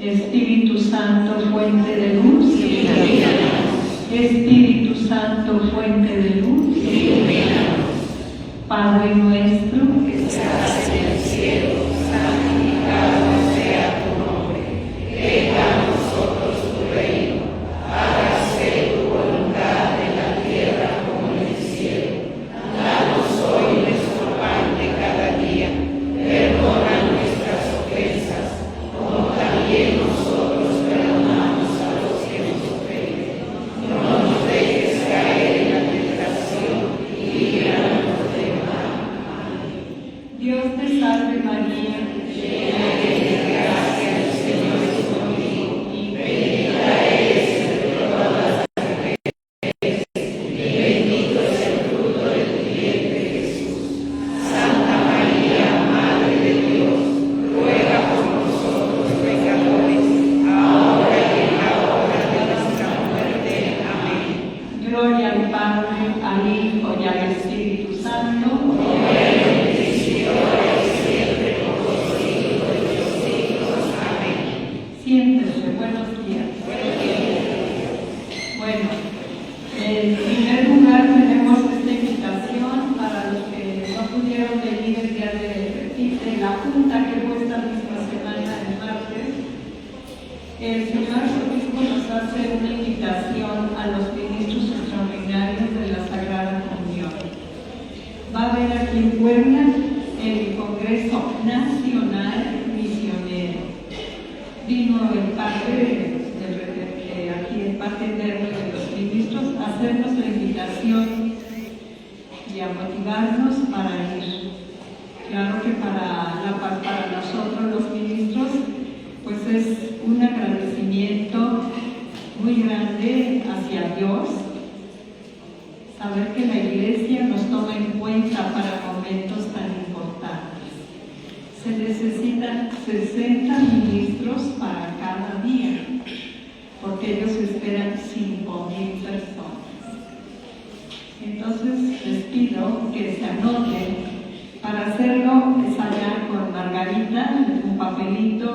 Espíritu Santo, fuente de luz, Espíritu Santo, fuente de luz, Padre nuestro que estás en el cielo, santificado sea tu nombre. Venga a nosotros tu reino. Hágase tu voluntad en la tierra como en el cielo. Danos hoy nuestro pan de cada día. Perdona nuestras ofensas, como también nosotros perdonamos a los que nos ofenden. No nos dejes caer en la tentación y líbranos del mal. Amén. Dios te salve María, llena eres de gracia, el Señor es contigo, y bendita eres entre todas las mujeres, y bendito es el fruto de tu vientre Jesús. Santa María, Madre de Dios, ruega por nosotros pecadores, ahora y en la hora de nuestra muerte. Amén. Gloria al Padre, al Hijo y al Espíritu Santo, como era en el principio, ahora y siempre, por los siglos de los siglos. Amén. Siéntese, buenos días. Bueno, en primer lugar tenemos esta invitación para los que no pudieron venir el día de la junta que fue esta misma semana, el martes. El señor Arzobispo nos hace una invitación a los ministros extraordinarios de la Sagrada Comunión. Va a haber aquí en Puebla el Congreso Nacional Misionero. Vino en parte aquí en parte interno de los ministros a hacernos la invitación y a motivarnos para ir. Claro que para nosotros los ministros pues es un agradecimiento muy grande hacia Dios, saber que la Iglesia nos toma en cuenta para momentos tan importantes. Se necesitan 60 ministros para cada día, porque ellos esperan 5,000 personas. Entonces les pido que se anoten. Para hacerlo es allá con Margarita, un papelito,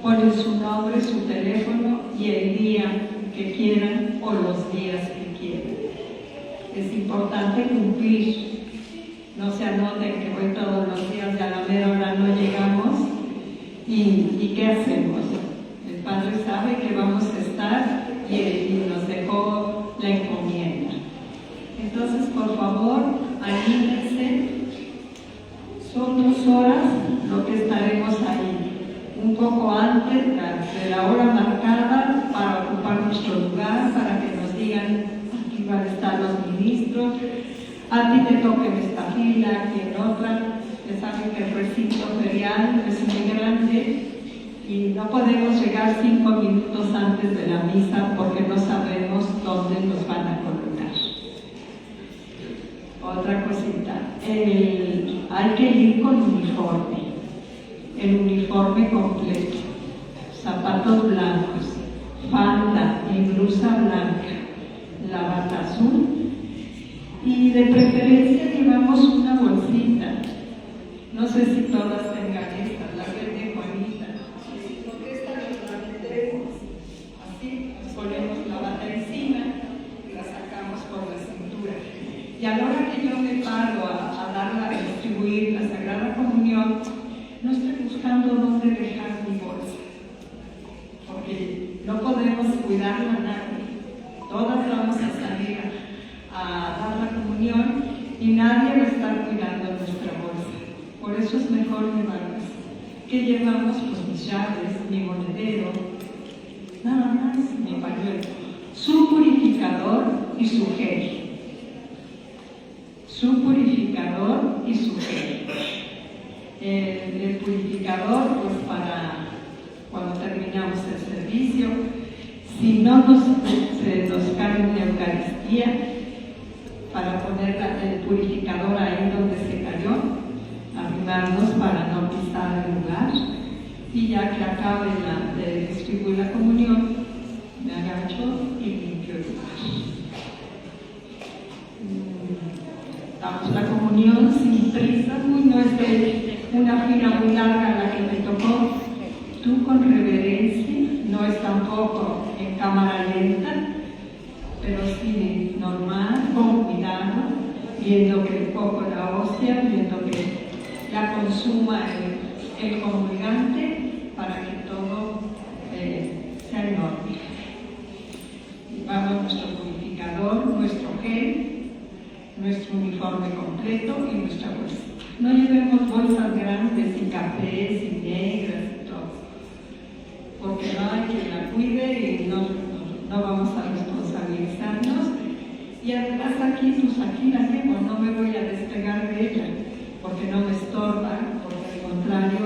ponen su nombre, su teléfono y el día que quieran o los días que quieran. Es importante cumplir. No se anoten que voy todos los días y a la mera hora no llegamos. ¿Y qué hacemos? El Padre sabe que vamos a estar y nos dejó la encomienda. Entonces, por favor, anímense. Son 2 horas lo que estaremos ahí. Un poco antes de la hora marcada para ocupar nuestro lugar, para que nos digan aquí van a estar los ministros. A ti te toca en esta fila, aquí en otra. Ya saben que el recinto ferial es muy grande y no podemos llegar 5 minutos antes de la misa porque no sabemos dónde nos van a colocar. Otra cosita, hay que ir con uniforme, el uniforme completo, zapatos blancos, falda y blusa blanca, la bata azul y de preferencia llevamos una bolsita. No sé si todas tengan esta, la que de Juanita, porque esta la metemos así, nos ponemos la bata encima y la sacamos por la cintura. Y a la hora que yo me paro a distribuir la Sagrada Comunión, no estoy buscando dónde dejar mi bolsa, porque no podemos cuidarla a nadie. Todas vamos a salir a dar la comunión y nadie va a estar cuidando nuestra bolsa. Por eso es mejor llevarlas. ¿Qué llevamos? Pues mis llaves, mi monedero, nada más, mi pañuelo, su purificador y su gel. Su purificador y su gel. El purificador, pues para cuando terminamos el servicio, si no se nos cae una Eucaristía, para poner el purificador ahí donde se cayó, arrimarnos para no pisar el lugar, y ya que acabe de distribuir la comunión, me agacho y limpio el lugar. Damos la comunión sin prisa, no es una fila muy larga la que me tocó. Tú con reverencia no es tampoco en cámara lenta, pero sí normal, con cuidado, viendo que poco la hostia, viendo que la consuma el comulgante para que todo sea en orden. Llevamos nuestro purificador, nuestro gel, nuestro uniforme completo y nuestra bolsa. No llevemos bolsas grandes y cafés y negras y todo, porque no hay quien la cuide y no vamos a responsabilizarnos. Y además aquí la llevo, no me voy a despegar de ella, porque no me estorba, porque al contrario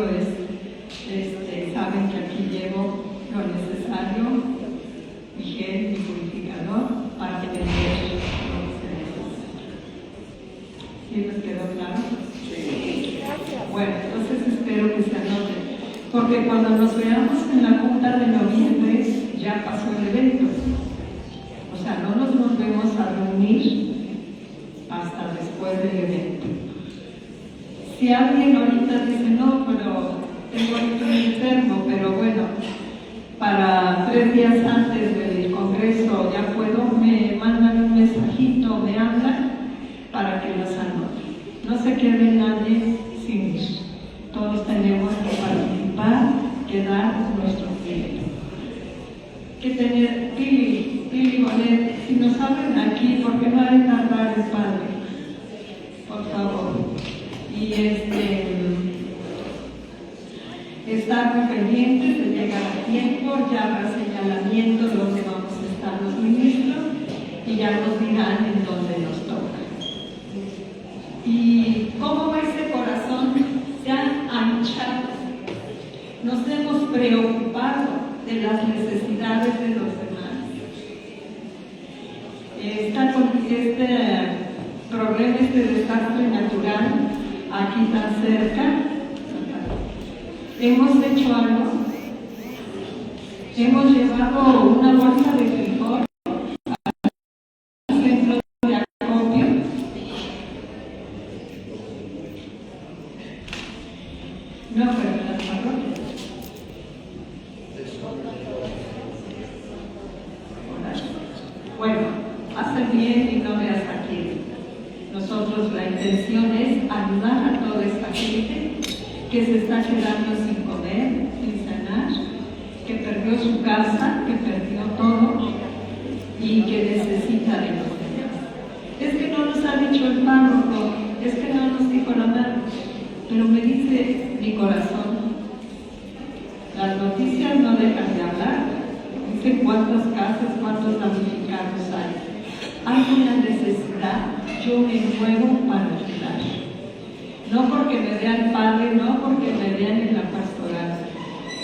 saben que aquí llevo lo necesario, mi gel, mi purificador, para tener lo que se necesita. ¿Sí les quedó claro? Sí. Bueno, entonces espero que se anote, porque cuando nos veamos en la junta de noviembre ya pasó el evento. O sea, no nos volvemos a reunir hasta después del evento. Si alguien ahorita dice, no, pero tengo ahorita un enfermo, pero bueno, para 3 días antes del congreso ya puedo, me mandan un mensajito, me hablan para que los anote. No se quede nadie sin ir. Todos tenemos que participar, que dar nuestro crédito. Que tener, Pili, Bonet, si nos hablan aquí, porque no ha de tardar el padre, por favor. Y estar muy pendientes de llegar a tiempo, ya habrá señalamiento de dónde vamos a estar los ministros y ya nos dirán en dónde nos toca. Y cómo ese corazón se ha anchado, nos hemos preocupado de las necesidades de los demás. Este problema, este desastre natural aquí tan cerca, hemos hecho algo. Hemos llevado una bolsa de frijol al centro de acopio. No, pero en las parroquias. Bueno, haz el bien y no veas a quién. Nosotros la intención es ayudar a toda esta gente que se está quedando sin comer, sin cenar, que perdió su casa, que perdió todo y que necesita de los demás. Es que no nos ha dicho el párroco, es que no nos dijo la madre, pero me dice mi corazón, las noticias no dejan de hablar, dice cuántas casas, cuántos damnificados hay. Hay una necesidad, yo me muevo para ayudar. No porque me vea el padre, no porque me vean en la pastoral,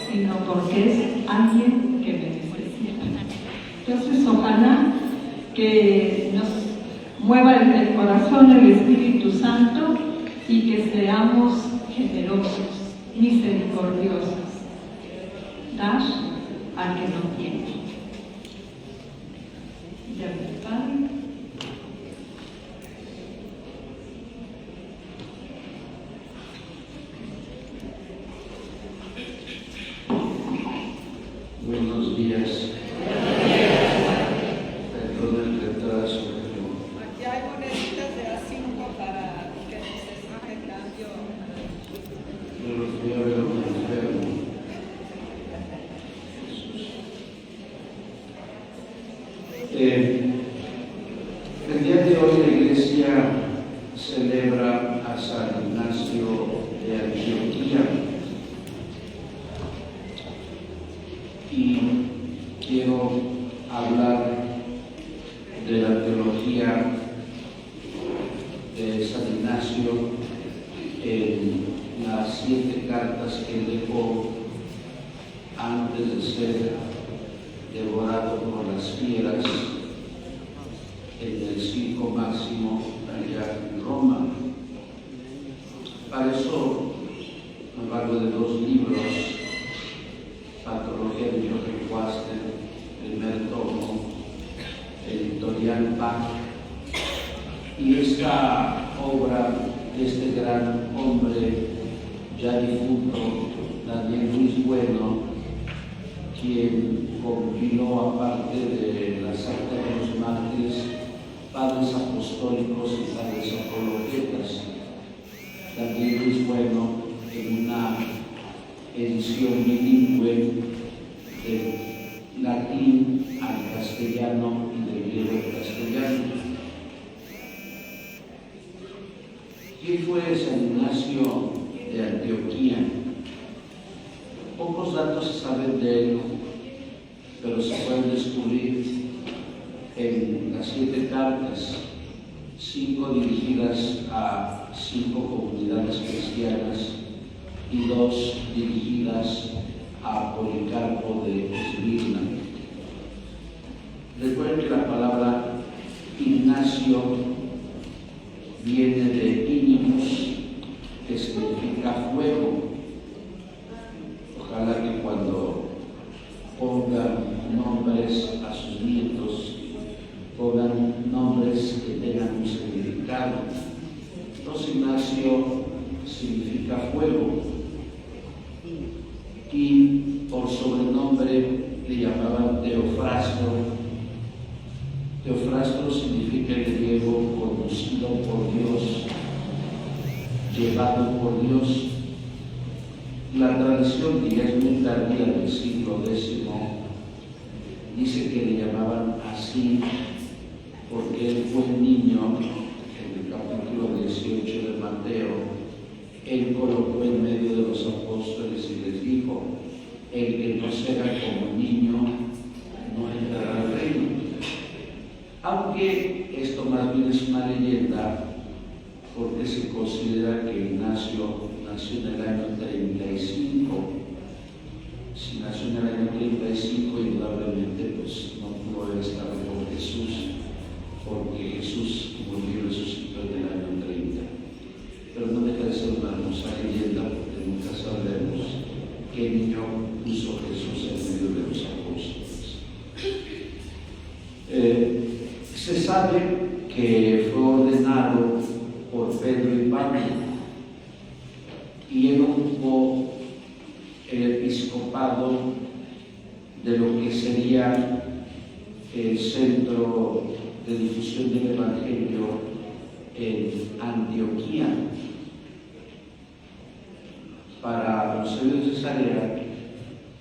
sino porque es alguien que me necesita. Entonces, ojalá que nos mueva el corazón el Espíritu Santo y que seamos generosos, misericordiosos. Dar al que no tiene. Ya mi Padre. Buenos días. Perdón el retraso. Aquí hay moneditas de A5 para que necesiten cambio. Pero fui a ver a un enfermo. El día de hoy la Iglesia celebra a San Ignacio de Antioquía. Y quiero hablar de la teología de San Ignacio en las 7 cartas que dejó antes de ser devorado por las fieras en el circo máximo allá en Roma. Para eso, a lo largo de 2 libros, Patología de Jochen Quaster, primer tomo, editorial Bach, y esta obra de este gran hombre ya difunto, Daniel Luis Bueno, quien compiló, aparte de las actas de los mártires, padres apostólicos y padres apologetas. También es bueno en una edición bilingüe de latín al castellano y de griego al castellano. ¿Quién fue San Ignacio de Antioquía? Pocos datos se saben de él, pero se pueden descubrir en las 7 cartas, 5 dirigidas a 5 comunidades cristianas y 2 dirigidas a Policarpo de Esmirna. Recuerden que la palabra Ignacio viene de Ignimus, que significa fuego. Ojalá que cuando pongan nombres a sus nietos, pongan nombres que tengan un significado. Entonces Ignacio significa fuego y por sobrenombre le llamaban Teofrastro. Teofrastro significa en griego conducido por Dios, llevado por Dios. La tradición, que ya es muy tardía del siglo X, dice que le llamaban así porque él fue niño. En el capítulo 18 de Mateo, él colocó en medio de los apóstoles y les dijo: el que no sea como niño no entrará al reino. Aunque esto más bien es una leyenda, porque se considera que Ignacio nació en el año 35. Si nació en el año 35, indudablemente pues no pudo haber estado con Jesús, porque Jesús murió y resucitó en el año 30. Pero no deja de ser una hermosa leyenda, porque nunca sabremos qué niño puso Jesús en medio de los apóstoles. Se sabe que fue ordenado por Pedro y Pablo y él ocupó el episcopado de lo que sería el centro de difusión del Evangelio en Antioquía. Para Eusebio de Cesarea,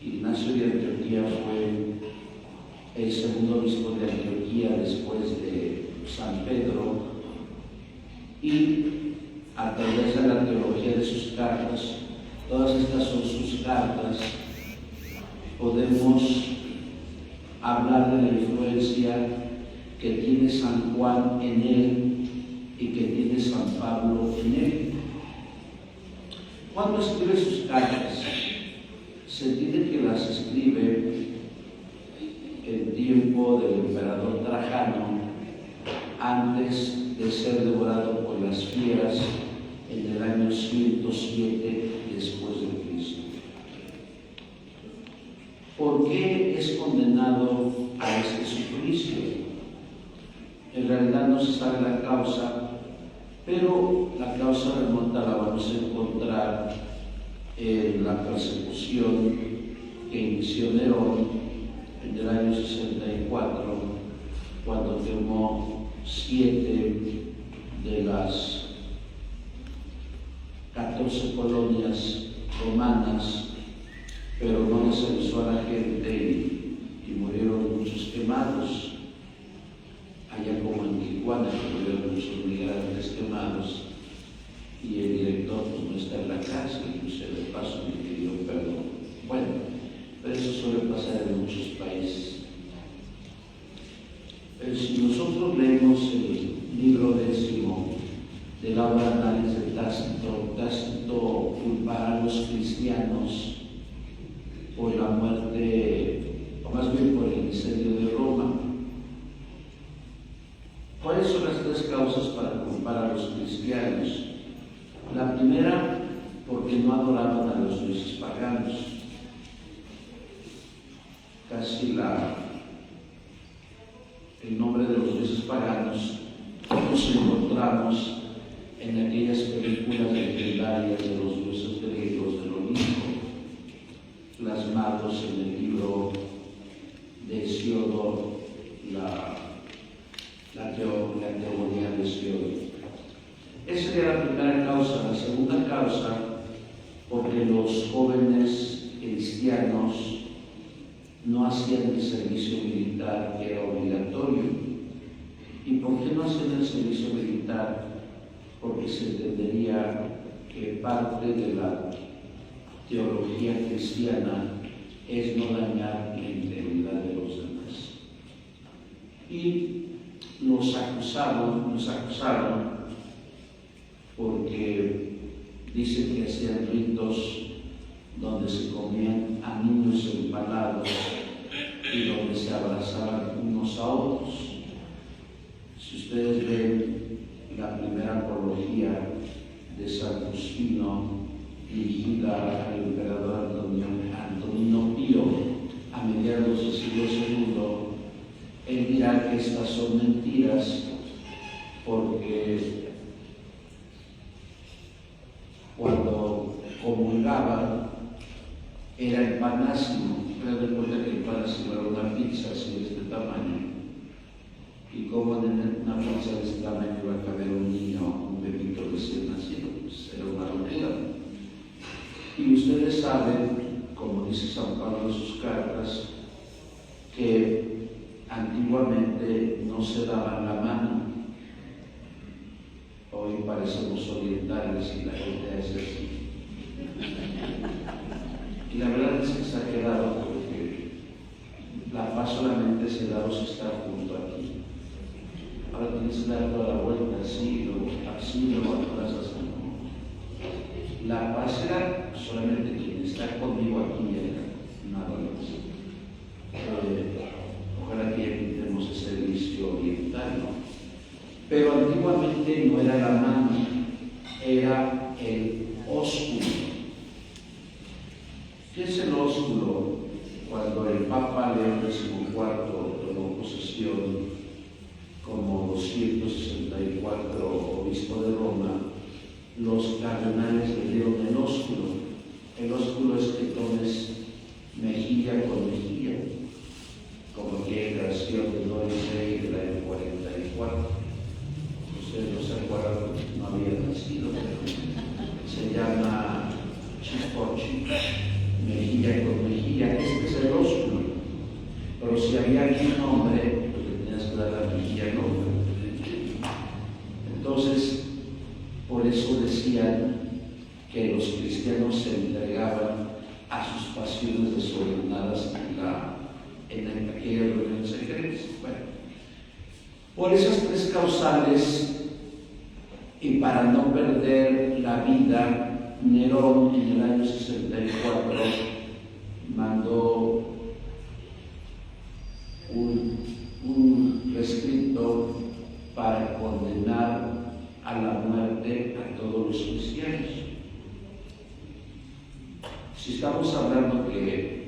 Ignacio de Antioquía fue el segundo obispo de Antioquía después de San Pedro, y a través de la teología de sus cartas, todas estas son sus cartas, podemos hablar de la influencia que tiene San Juan en él y que tiene San Pablo en él. Cuando escribe sus cartas, se entiende que las escribe en tiempo del emperador Trajano, antes de ser devorado por las fieras en el año 107 después de Cristo. ¿Por qué es condenado a este suplicio? En realidad no se sabe la causa, pero la causa remota la vamos a encontrar en la persecución que inició Nerón en el año 64, cuando quemó 7 de las 14 colonias romanas, pero no les avisó a la gente y murieron muchos quemados. Allá como en Tijuana, que murieron muchos migrantes quemados, y el director pues, no está en la cárcel, y se le pasó y me pidió perdón. Bueno, pero eso suele pasar en muchos países. Pero si nosotros leemos el libro 10 de la obra Análisis de Tácito, Tácito culpará a los cristianos por la muerte, o más bien por el incendio de Roma. ¿Cuáles son las 3 causas para culpar a los cristianos? La primera, porque no adoraban a los dioses paganos. Casi el nombre de los dioses paganos los encontramos en aquellas películas legendarias de los dioses griegos del Olimpo, plasmados en el libro los jóvenes cristianos no hacían el servicio militar, que era obligatorio. ¿Y por qué no hacían el servicio militar? Porque se entendería que parte de la teología cristiana es no dañar la integridad de los demás. Y nos acusaron porque dicen que hacían ritos donde se comían a niños empalados y donde se abrazaban unos a otros. Si ustedes ven la primera apología de San Justino, dirigida al emperador Antonino Pío a mediados del siglo II, él dirá que estas son mentiras porque cuando comulgaban era el panásimo. Pero recuerda que el panásimo era una pizza así de este tamaño, y como en una pizza de este tamaño iba a caber un niño, un bebito recién nacido, pues era una locura. Y ustedes saben, como dice San Pablo en sus cartas, que antiguamente no se daban la mano. Hoy parecemos orientales y la gente hace así. Y la verdad es que está quedado porque la paz solamente se da los que están junto a ti. Ahora tienes que dar toda la vuelta así, luego atrás así. La paz era solamente quien está conmigo aquí, nada más. Ojalá que evitemos ese vicio oriental, ¿no? Pero antiguamente no era la mano, era el ósculo. ¿Qué es el ósculo? Cuando el Papa León XIV tomó posesión como 264 obispo de Roma, los cardenales le dieron el ósculo. El ósculo es que tomes mejilla con mejilla, como que creación de Doris Day del año 44. Ustedes no se acuerdan, no habían nacido, pero se llama chispochi, mejilla con mejilla. Este es el ósculo. Pero si había aquí un hombre, pues le tenías que dar la mejilla al hombre. Entonces, por eso decían que los cristianos se entregaban a sus pasiones desordenadas en aquellas reuniones secretas. Bueno, por esas tres causales, y para no perder la vida, Nerón en el año 64 mandó un rescrito para condenar a la muerte a todos los cristianos. Si estamos hablando que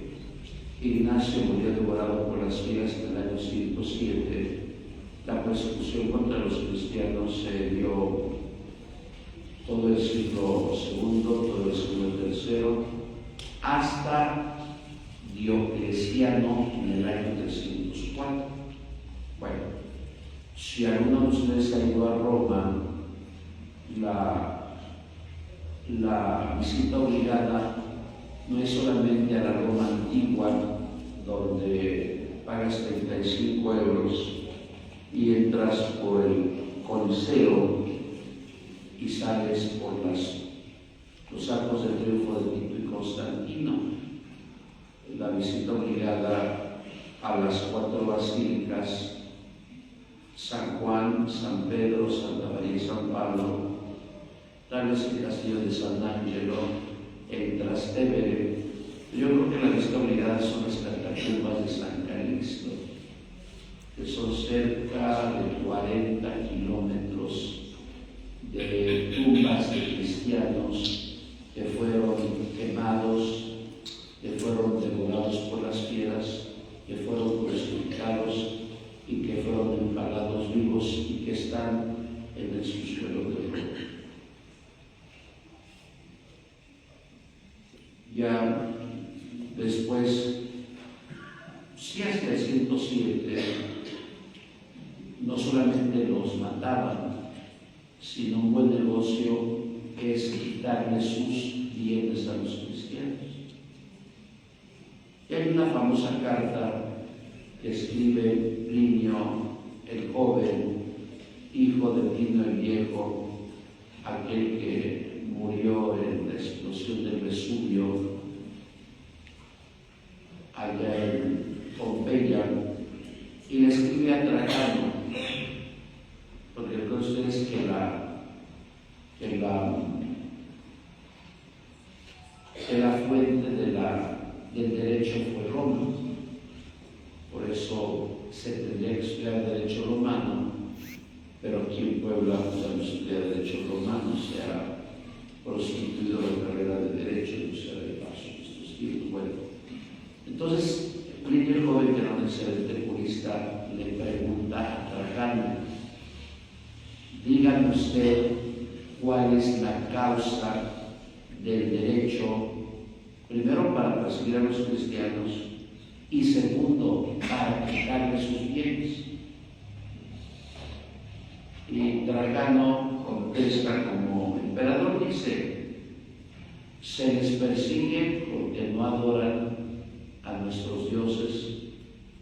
Ignacio murió devorado por las fieras en el año 107, la persecución contra los cristianos se dio todo el siglo II, todo el siglo III, hasta Diocleciano en el año 304. Bueno, si alguno de ustedes ha ido a Roma, la visita obligada no es solamente a la Roma antigua, donde pagas 35 euros y entras por el Coliseo y sales por los arcos de triunfo de Tito y Constantino. La visita obligada a las 4 basílicas, San Juan, San Pedro, Santa María y San Pablo, tal vez el castillo de San Angelo, el Trastevere. Yo creo que la visita obligada son las catacumbas de San Calixto, que son cerca de 40 kilómetros de tumbas de cristianos que fueron quemados, que fueron devorados por las fieras, que fueron crucificados y que fueron empalados vivos y que están en el subsuelo de Roma. Ya después, si hasta el 107, no solamente los mataban, sino un buen negocio es quitarle sus bienes a los cristianos. cristianos. Y hay una famosa carta que escribe Plinio el joven, hijo de Plinio el viejo, aquel que murió en la explosión del Vesubio allá en Pompeya, y le escribe a Trajano, porque recuerden ustedes que la fuente del derecho fue Roma. Por eso se tendría que estudiar derecho romano, pero aquí en Puebla ya no estudia derecho romano, se ha prostituido la carrera de derecho, no se de paso en estos tiempos. Bueno, entonces Plinio el joven, que no necesariamente jurista, le pregunta a Trajano: dígame usted cuál es la causa del derecho, primero para perseguir a los cristianos y segundo para quitarle sus bienes. Y Trajano contesta como emperador, dice: se les persigue porque no adoran a nuestros dioses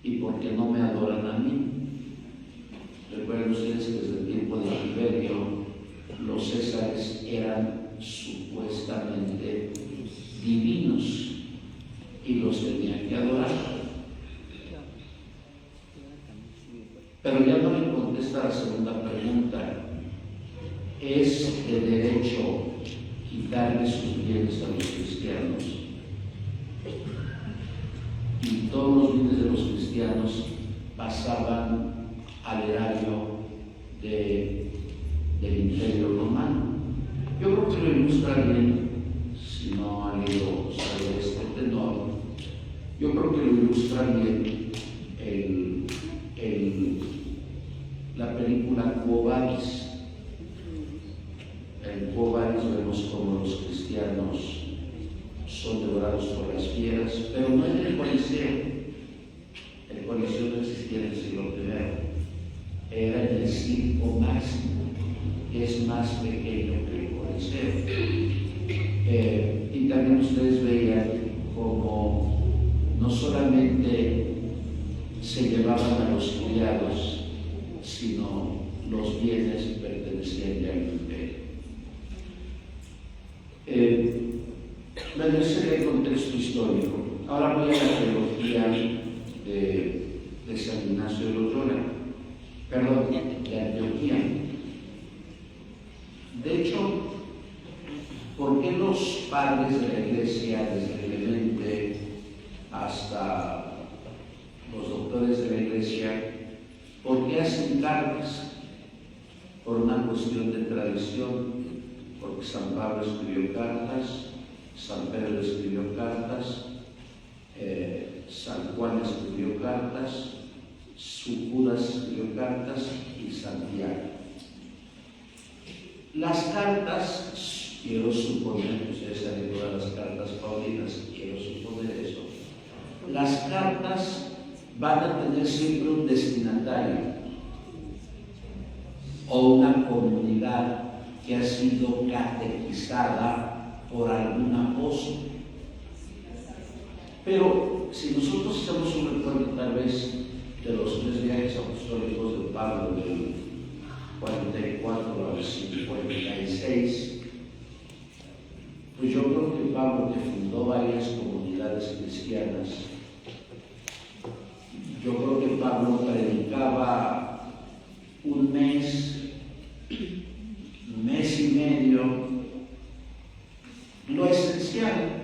y porque no me adoran a mí. Recuerden ustedes que desde el tiempo de Tiberio los césares eran supuestamente divinos y los tenían que adorar. Pero ya no le contesta la segunda pregunta: ¿es de derecho quitarle sus bienes a los cristianos? Y todos los bienes de los cristianos pasaban al erario del Imperio Romano. Yo creo que lo ilustra bien, si no han leído sobre este tenor, yo creo que lo ilustra bien la película Quo Vadis. En Quo Vadis vemos cómo los cristianos son devorados por las fieras, pero no en el Coliseo. El Coliseo no existía en el siglo I, era en el Circo Máximo, que es más pequeño que el Coliseo. Y también ustedes veían como no solamente se llevaban a los criados, sino los bienes pertenecían ya al imperio. Bueno, ese es el contexto histórico. Ahora voy a la teología de San Ignacio de Loyola, perdón, de Antioquía. De hecho, ¿por qué los padres de la Iglesia, desde Clemente hasta los doctores de la Iglesia, por qué hacen cartas? Por una cuestión de tradición, porque San Pablo escribió cartas, San Pedro escribió cartas, San Juan escribió cartas, Judas escribió cartas y Santiago. Las cartas, quiero suponer, ustedes saben todas las cartas paulinas, quiero suponer eso, las cartas van a tener siempre un destinatario o una comunidad que ha sido catequizada por algún apóstol. Pero si nosotros hacemos un recuerdo tal vez de los 3 viajes apostólicos de Pablo, del 44 al 56, pues yo creo que Pablo, que fundó varias comunidades cristianas, yo creo que Pablo predicaba un mes y medio, lo esencial.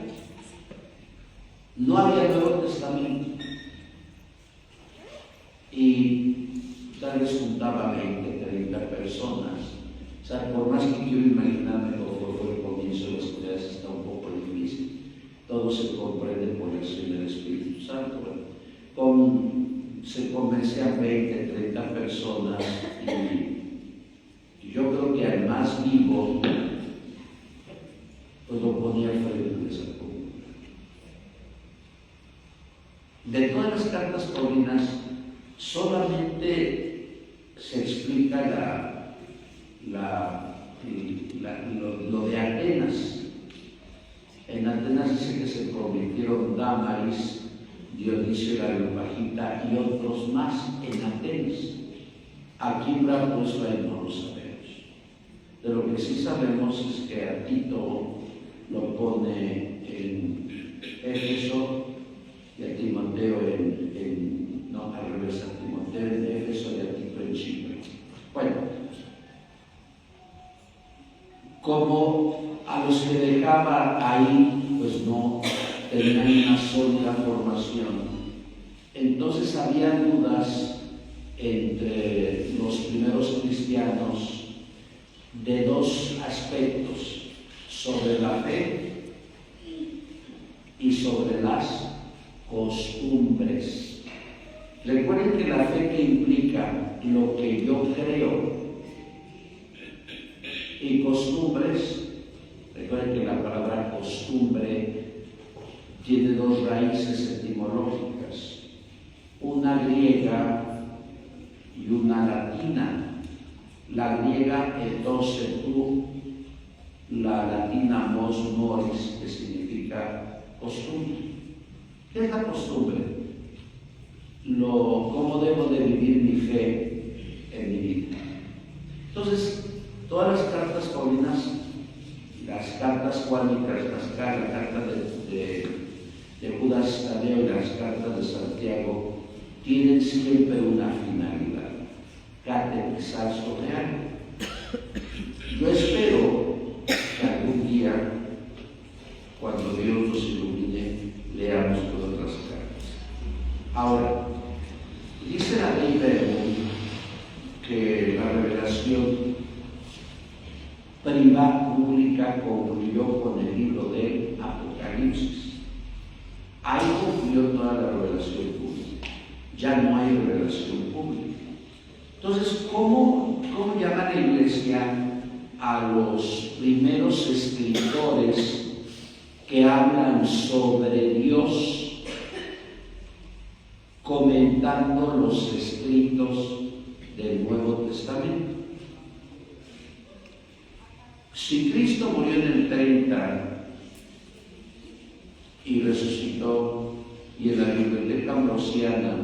No había Nuevo Testamento y tal vez juntaba 20, 30 personas. O sea, por más que quiero imaginarme cómo fue el comienzo de las comunidades, está un poco difícil. Todo se comprende por la acción del Espíritu Santo. Se convencían 20, 30 personas y yo creo que al más vivo pues lo ponía frente de esa comunidad. De todas las cartas paulinas solamente se explica lo de Atenas, En Atenas dice que se convirtieron Dámaris, Dionisio la Areopagita y otros más en Atenas. Aquí en Israel no lo sabemos. De lo que sí sabemos es que a Tito lo pone en Éfeso y a Timoteo al revés, a Timoteo en Éfeso y a Tito en Chipre. Bueno, como a los que dejaba ahí, pues no tenían una sólida formación, entonces había dudas entre los primeros cristianos de dos aspectos: sobre la fe y sobre las costumbres. Recuerden que la fe que implica lo que yo creo y costumbres, recuerden que la palabra costumbre tiene dos raíces etimológicas, una griega y una latina. La griega etos tu, la latina mos moris, que significa costumbre. ¿Qué es la costumbre? Cómo debo de vivir mi fe en mi vida. Entonces, todas las cartas paulinas, las cartas juánicas, la carta de Judas Tadeo y las cartas de Santiago, tienen siempre una finalidad: catequizar sobre algo. Yo espero que algún día, cuando Dios nos ilumine, leamos todas las cartas. Ahora, dice la ley Berman que la revelación pública concluyó con el libro del Apocalipsis. Ahí concluyó toda la revelación pública. Ya no hay revelación pública. Entonces, ¿cómo llama la Iglesia a los primeros escritores que hablan sobre Dios, comentando los escritos del Nuevo Testamento? Si Cristo murió en el 30 y resucitó, y en la Biblioteca Ambrosiana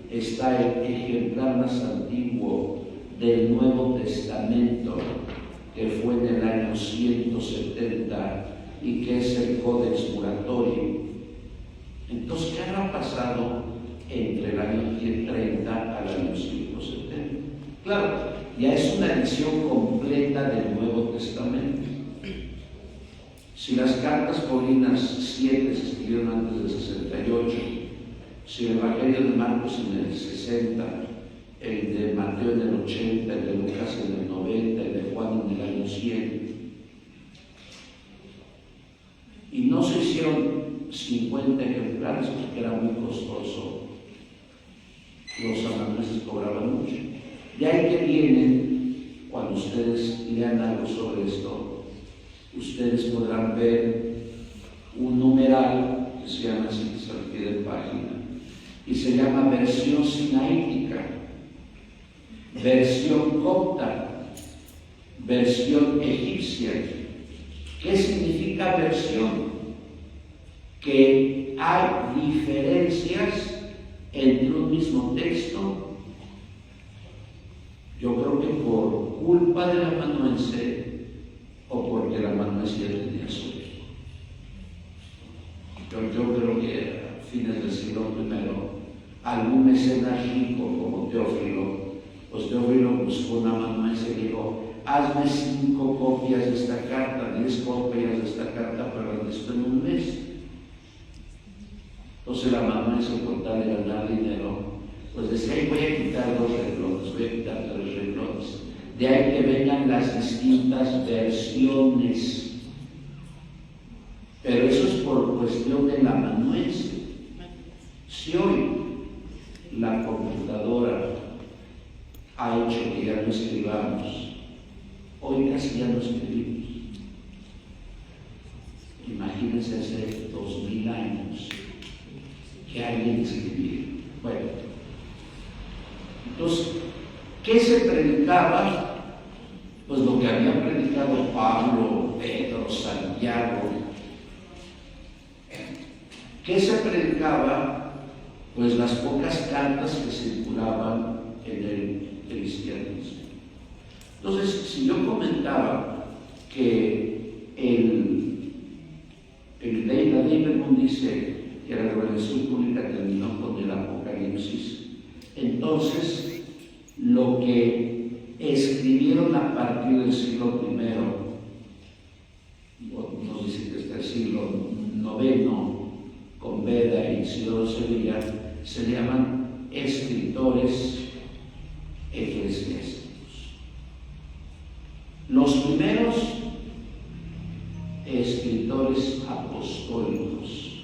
está el ejemplar más antiguo del Nuevo Testamento, que fue en el año 170 y que es el Codex Muratori, entonces, ¿qué habrá pasado entre el año 30 al año 170? Claro, ya es una edición completa del Nuevo Testamento. Si las cartas paulinas 7 se escribieron antes del 68, si el Evangelio de Marcos en el 60, el de Mateo en el 80, el de Lucas en el 90, el de Juan en el año 100, y no se hicieron 50 ejemplares porque era muy costoso, los amanuenses cobraban mucho. De ahí que vienen, cuando ustedes lean algo sobre esto, ustedes podrán ver un numeral que se llama así, que se al pie de página, y se llama versión sinaítica, versión copta, versión egipcia. ¿Qué significa versión? Que hay diferencias entre un mismo texto. Yo creo que por culpa del amanuense o porque el amanuense ya tenía su hijo. Yo creo que a fines del siglo I, algún mecenas rico como Teófilo, pues Teófilo buscó un amanuense y dijo: hazme 5 copias de esta carta, 10 copias de esta carta para esto en un mes. Entonces el amanuense, con tal de ganar dinero, pues decía: voy a quitar 2 renglones, voy a quitar 3 renglones. De ahí que vengan las distintas versiones. Pero eso es por cuestión del amanuense. Si hoy la computadora ha hecho que ya no escribamos, hoy casi ya no escribimos. Imagínense hace 2000 años que alguien escribía. Bueno, entonces, ¿qué se predicaba? Pues lo que habían predicado Pablo, Pedro, Santiago, ¿Qué se predicaba? Pues las pocas cartas que circulaban en el cristianismo. Entonces, si yo comentaba que la ley Bermón dice que la revelación pública terminó con el Apocalipsis, entonces lo que escribieron a partir del siglo I, nos dice que está el siglo IX, con Beda y Isidoro Sevilla, se llaman escritores eclesiásticos. Los primeros escritores apostólicos,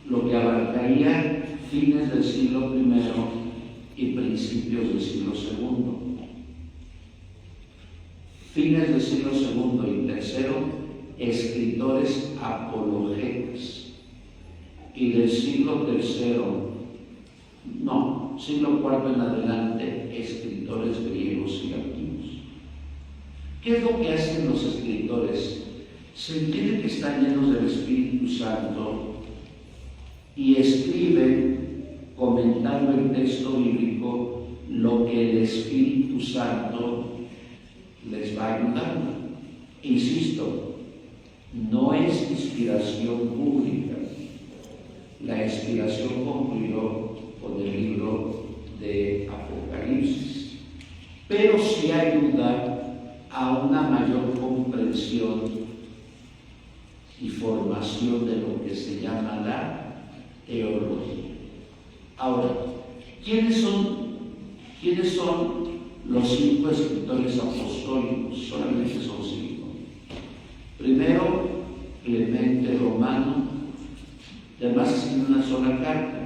lo que abarcaría fines del siglo I y principios del siglo II. Fines del siglo II y III, escritores apologetas. Y del siglo III, siglo IV en adelante, escritores griegos y latinos. ¿Qué es lo que hacen los escritores? Se entiende que están llenos del Espíritu Santo y escriben, comentando el texto bíblico, lo que el Espíritu Santo les va ayudando. Insisto, no es inspiración pública. La inspiración concluyó con el libro de Apocalipsis, pero sí ayuda a una mayor comprensión y formación de lo que se llama la teología. Ahora, ¿quiénes son los 5 escritores apostólicos? Solamente son 5. Primero, Clemente Romano. Además, escribe una sola carta,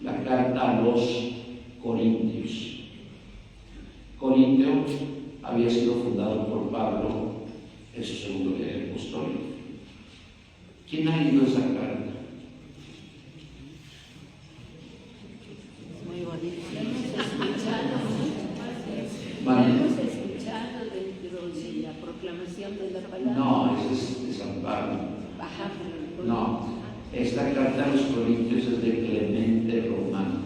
la carta a los Corintios. Corintio había sido fundado por Pablo en su segundo viaje apostólico. ¿Quién ha leído esa carta? Muy bonito. Hemos escuchado dentro de la proclamación de la palabra. No, ese es de San Pablo. No, esta carta a los Corintios es de Clemente Romano.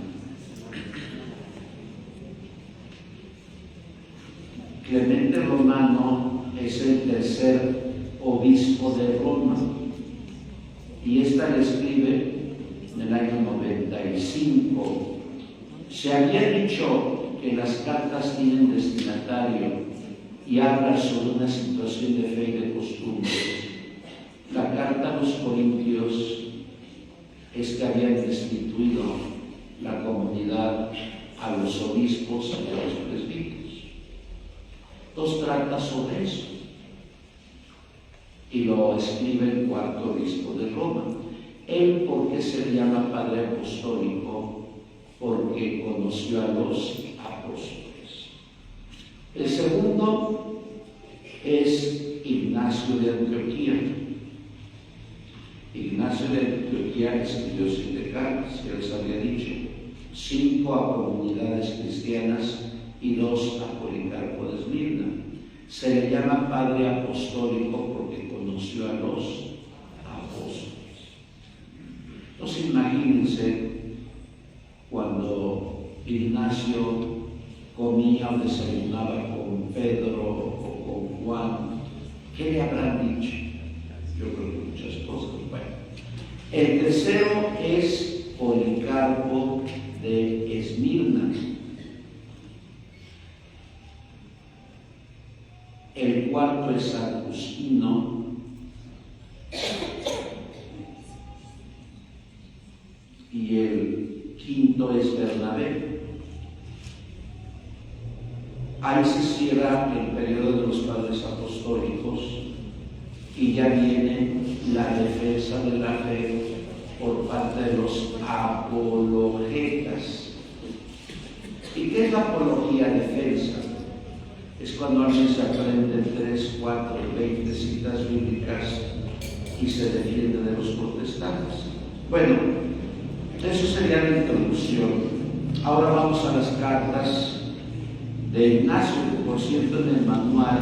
Clemente Romano es el tercer obispo de Roma y esta le escribe en el año 95. Se había dicho que las cartas tienen destinatario y habla sobre una situación de fe y de costumbres. La carta a los Corintios es que habían destituido la comunidad a los obispos y a los presbíteros. Entonces trata sobre eso y lo escribe el cuarto obispo de Roma. Él, ¿por qué se le llama padre apostólico? Porque conoció a los apóstoles. El segundo es Ignacio de Antioquía. Ignacio de Antioquía escribió 7 cartas, ya les había dicho, 5 a comunidades cristianas y 2 a Policarpo de Esmirna. Se le llama padre apostólico porque conoció a los apóstoles. Entonces imagínense cuando Ignacio comía o desayunaba con Pedro o con Juan, ¿qué le habrán dicho? Yo creo que muchas cosas. Bueno, el tercero es Policarpo de Esmirna. El cuarto es Agustino. Y el quinto es Bernabé. Ahí se cierra el periodo de los padres apostólicos y ya viene la defensa de la fe por parte de los apologetas. ¿Y qué es la apología defensa? Es cuando alguien se aprende 3, 4, 20 citas bíblicas y se defiende de los protestantes. Bueno, eso sería la introducción. Ahora vamos a las cartas de Ignacio, que por cierto en el manual,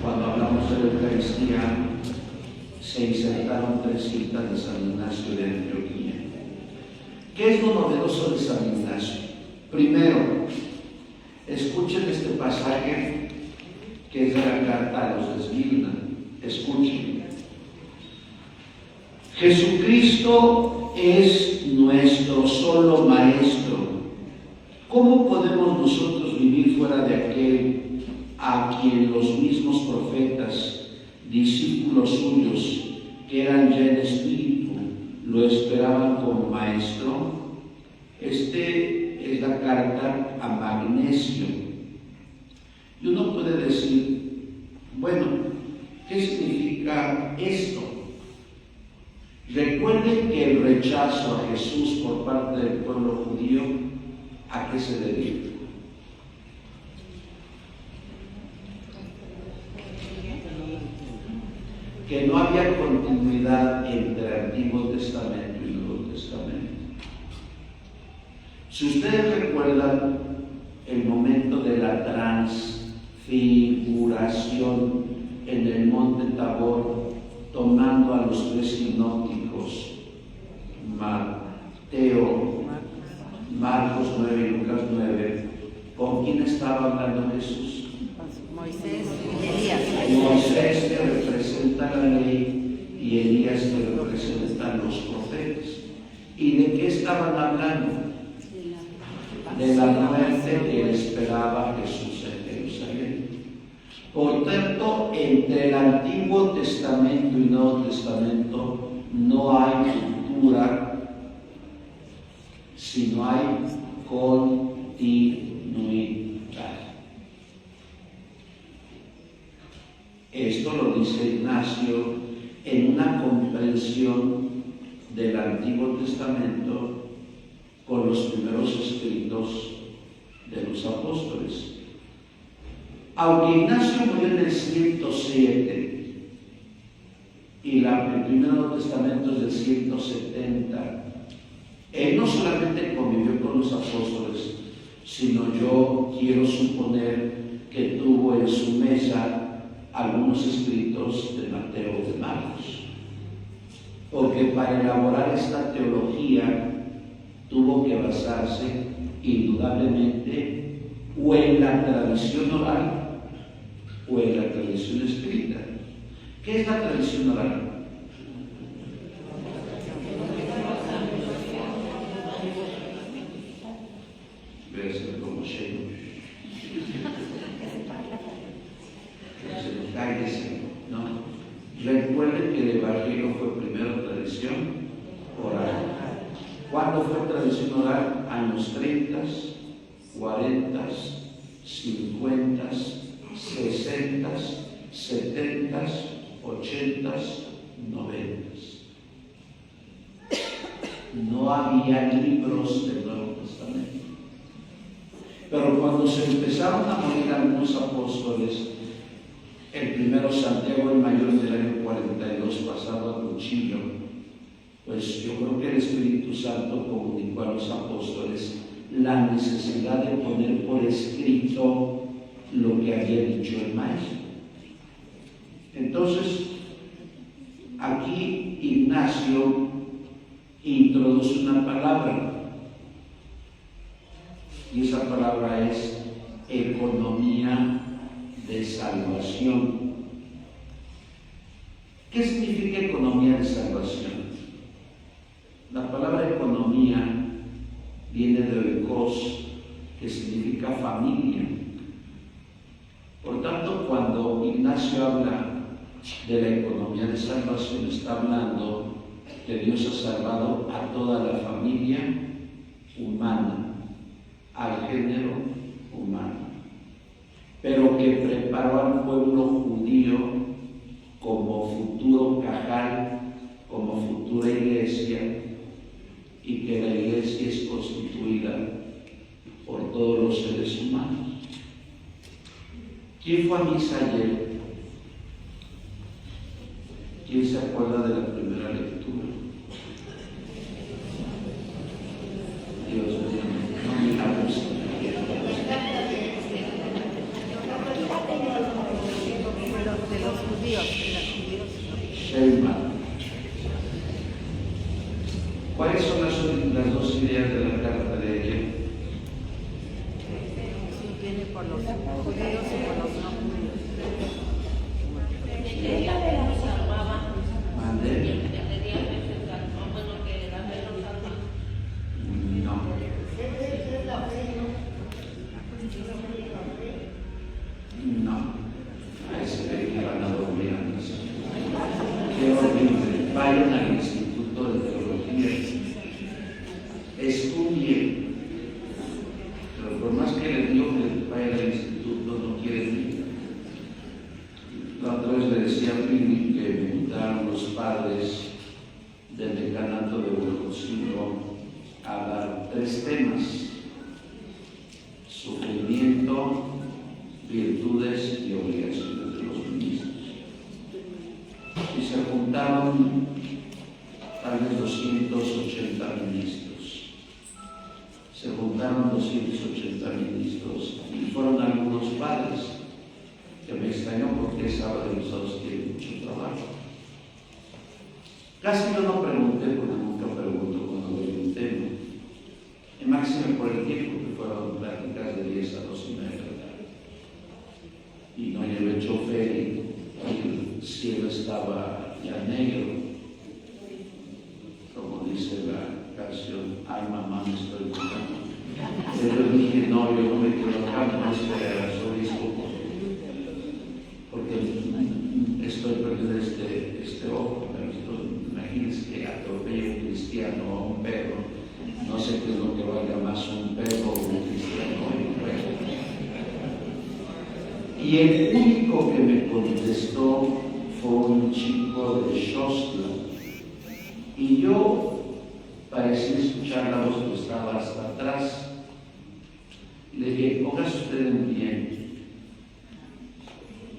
cuando hablamos de la Eucaristía, se insertaron 3 cintas de San Ignacio de Antioquía. ¿Qué es lo novedoso de San Ignacio? Primero, escuchen este pasaje que es de la carta a los de Esmirna. Escuchen. Jesucristo es nuestro solo Maestro. ¿Cómo podemos nosotros vivir fuera de aquel a quien los mismos profetas, discípulos suyos, que eran ya en espíritu, lo esperaban como Maestro? Este es la carta a Magnesio. Y uno puede decir, bueno, ¿qué significa esto? Recuerden que el rechazo a Jesús por parte del pueblo judío, ¿a qué se debe? Que no había continuidad entre el Antiguo Testamento y el Nuevo Testamento. Si ustedes recuerdan el momento de la transfiguración en el monte Tabor, tomando a los 3 sinópticos, Mateo, Marcos 9 y Lucas 9, ¿con quién estaba hablando Jesús? Moisés y Elías. Moisés que representa la ley y Elías que representan los profetas. ¿Y de qué estaban hablando? De la muerte que esperaba Jesús en Jerusalén. Por tanto, entre el Antiguo Testamento y Nuevo Testamento no hay ruptura, sino hay continuidad. Esto lo dice Ignacio en una comprensión del Antiguo Testamento con los primeros escritos de los apóstoles. Aunque Ignacio murió en el 107 y el primer Nuevo Testamento es del 170, él no solamente convivió con los apóstoles, sino yo quiero suponer que tuvo en su mesa algunos escritos de Mateo o de Marcos, porque para elaborar esta teología tuvo que basarse indudablemente o en la tradición oral o en la tradición escrita. ¿Qué es la tradición oral? Voy a ser como Sheo. Cállese, ¿no? Recuerden que el Evangelio fue primero tradición oral. ¿Cuándo fue tradición oral? Años 30, 40, 50, 60, 70, 80, 90. No había libros del Nuevo Testamento. Pero cuando se empezaron a morir algunos apóstoles, el primero Santiago el Mayor del año 42, pasado a cuchillo, pues yo creo que el Espíritu Santo comunicó a los apóstoles la necesidad de poner por escrito lo que había dicho el Maestro. Entonces, aquí Ignacio introduce una palabra, y esa palabra es economía de salvación. ¿Qué significa economía de salvación? La palabra economía viene de oikos, que significa familia. Por tanto, cuando Ignacio habla de la economía de salvación, está hablando que Dios ha salvado a toda la familia humana, al género humano, pero que preparó al pueblo judío como futuro cajal, como futura iglesia, y que la iglesia es constituida por todos los seres humanos. ¿Quién fue a misa ayer? ¿Quién se acuerda de la primera lectura? Dios mío, no me la gusta. De los judíos. Shema. ¿Cuáles son las dos ideas de la carta de ayer? Viene por los judíos y por los no judíos. ¿Mande? No. No. Ahí se ve que van a dormir antes. Qué horrible. Vayan al Instituto de Teología. Estudien. Pero por más que les digo que vayan al instituto, no quieren ir. La otra vez le decía a Pili que me invitaron los padres del decanato de Huejotzingo a dar 3 temas: sufrimiento, virtudes y obligaciones de los ministros. Y se juntaron tal vez 280 ministros. Se juntaron 280 ministros y fueron algunos padres, que me extrañó porque es sábado y los sábados tienen mucho trabajo. Casi yo no pregunté, porque nunca pregunto cuando doy un tema. Y máximo por el tiempo, que fueron pláticas de 10 a 12:30 de la tarde. Y no llevé chofer y el cielo estaba ya negro. Como dice la canción, ay mamá, me estoy buscando. Yo dije, no, yo no me quiero acá, no esperar al obispo, porque estoy perdiendo este ojo. Imagínense que atropelle un cristiano o un perro. No sé qué es lo que valga más, un perro o un cristiano o un perro. Y el único que me contestó fue un chico de Xostla. Y yo parecía escuchar la voz, que estaba hasta atrás. Le dije, póngase usted en pie.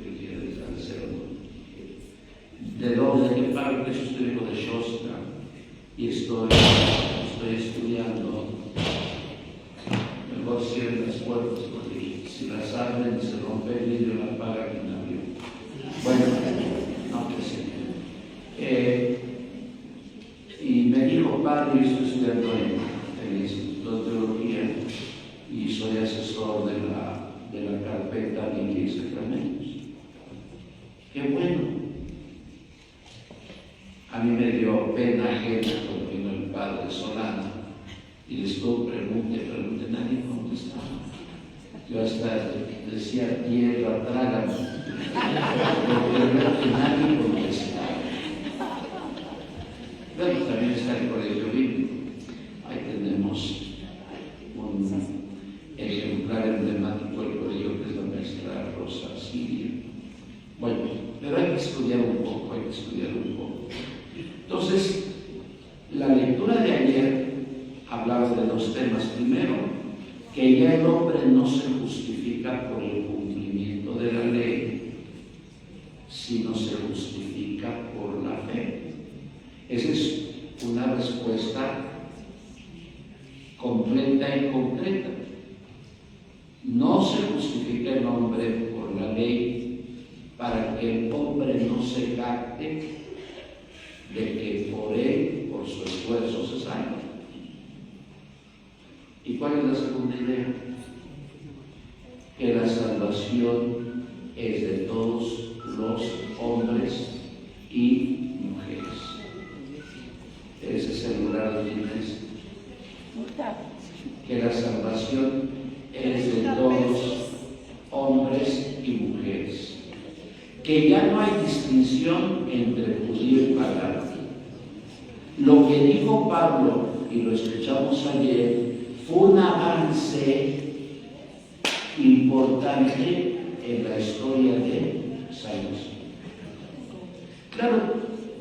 Le dije, ¿de dónde? ¿De qué parte es usted? Hijo de Xostla. Y estoy estudiando. Mejor cierren las puertas, porque si las abren se rompe el vidrio, la apaga quien abrió. Bueno, no que sé. Y me dijo, padre, yo estoy estudiando en el Instituto de Teología y soy asesor de la carpeta de Biblia y Sacramentos. Qué bueno. A mí me dio pena ajena cuando vino el padre Solana y les pregunté, nadie contestaba. Yo hasta decía, tierra, trágame, porque veo que nadie contestaba. Bueno, también está el colegio bíblico. Ahí tenemos un ejemplar emblemático del colegio, que es la maestra Rosa Siria. Bueno, pero hay que estudiar un poco. Entonces, la lectura de ayer hablaba de 2 temas. Primero, que ya el hombre no se justifica por el cumplimiento de la ley, sino se justifica por la fe. Esa es una respuesta completa y concreta. No se justifica el hombre por la ley para que el hombre no se jacte de que por él, por su esfuerzo, se salva. ¿Y cuál es la segunda idea? Que la salvación es de todos los hombres y mujeres. Ese es el lugar de la iglesia. Que la salvación es de todos hombres y mujeres. Que ya no hay distinción entre judío y pagano. Lo que dijo Pablo, y lo escuchamos ayer, fue un avance importante en la historia de salvación. Claro,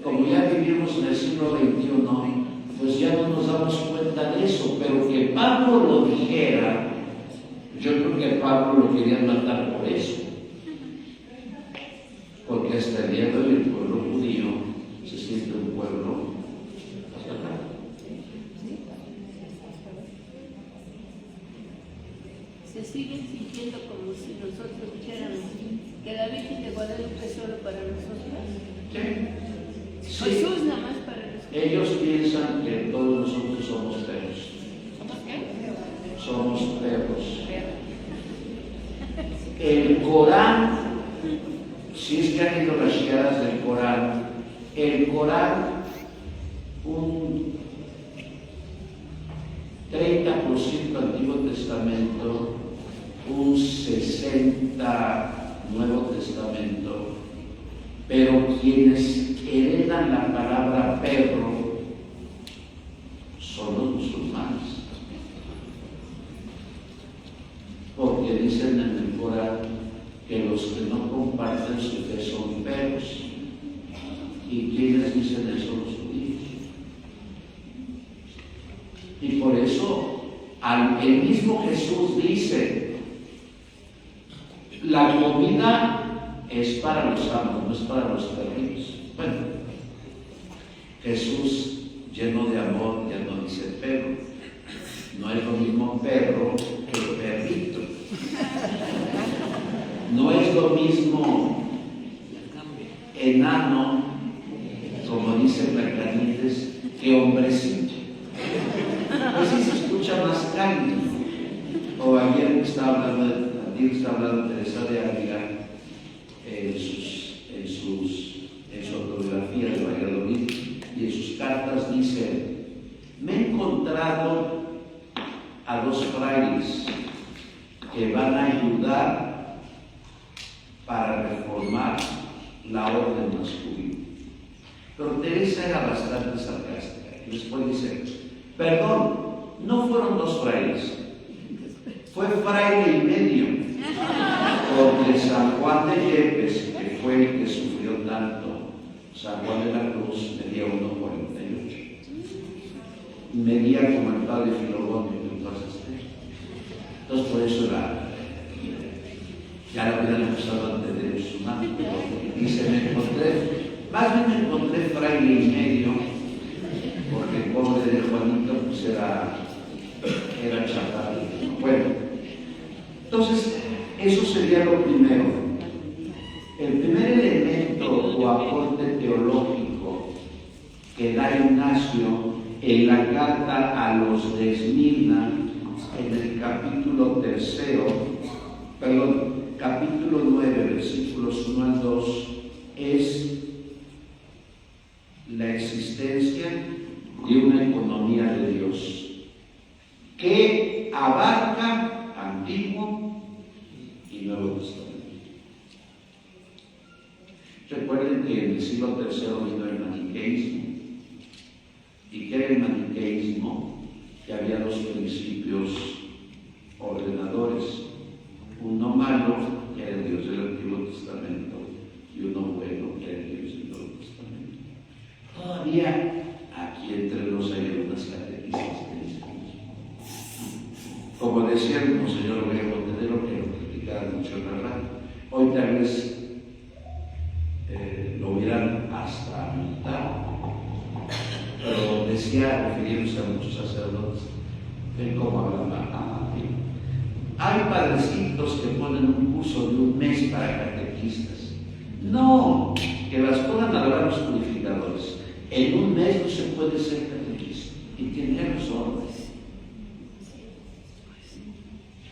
como ya vivimos en el siglo XXI, pues ya no nos damos cuenta de eso, pero que Pablo lo dijera, yo creo que Pablo lo querían matar por eso. Porque hasta el día de hoy el pueblo judío se siente un pueblo atacado. Se siguen sintiendo como si nosotros dijéramos que la Virgen de Guadalupe es solo para nosotros. Sí. Jesús nada más para los Ellos piensan que todos nosotros somos perros. ¿Somos qué? Somos perros. El Corán, si es que han ido las shiadas del Corán, el Corán, un 30% Antiguo Testamento, un 60% Nuevo Testamento, pero quienes heredan la palabra perro son los musulmanes, porque dicen en el Corán que los que no comparten su fe son perros. ¿Y quienes dicen eso? Los judíos. Y por eso el mismo Jesús dice: la comida es para los amos, no es para los perritos. Bueno, Jesús, lleno de amor, ya no dice perro. No es lo mismo perro que perrito. No es lo mismo enano, como dice Blancanieves, que hombrecito. Pues sí se escucha más cálido. O ayer estaba hablando Teresa de Ávila en su autobiografía de Valladolid, y en sus cartas dice: me he encontrado a dos frailes que van a ayudar para reformar la orden masculina. Pero Teresa era bastante sarcástica y después dice: perdón, no fueron dos frailes, fue fraile y medio, porque San Juan de Yepes, que fue el que sufrió tanto, San Juan de la Cruz, medía 1,48, medía como el padre Filogonio, entonces por eso ya lo hubieran acusado ante derechos humanos. Dice: más bien me encontré fraile y medio, porque el pobre de Juanito pues era chaparro. Bueno, entonces eso sería lo primero. El primer elemento o aporte teológico que da Ignacio en la carta a los de Esmirna, en el capítulo 9, versículos 1 al 2, es la existencia de una economía de Dios que abarca Antiguo y Nuevo Testamento. Recuerden que en el siglo III vino el maniqueísmo. ¿Y qué era el maniqueísmo? Que había dos principios ordenadores: uno malo, que era el Dios del Antiguo Testamento, y uno bueno, que era el Dios del Nuevo Testamento. Todavía aquí entre los hay algunas catequistas que dicen eso. Como decía el monseñor Montenegro, que lo criticaba mucho en la radio, hoy tal vez lo hubieran hasta multado, pero decía, refiriéndose a muchos sacerdotes, ven cómo hablaba. Hay padrecitos que ponen un curso de un mes para catequistas. No, que las pongan a lavar los purificadores. En un mes no se puede ser catequista. Y tiene razón.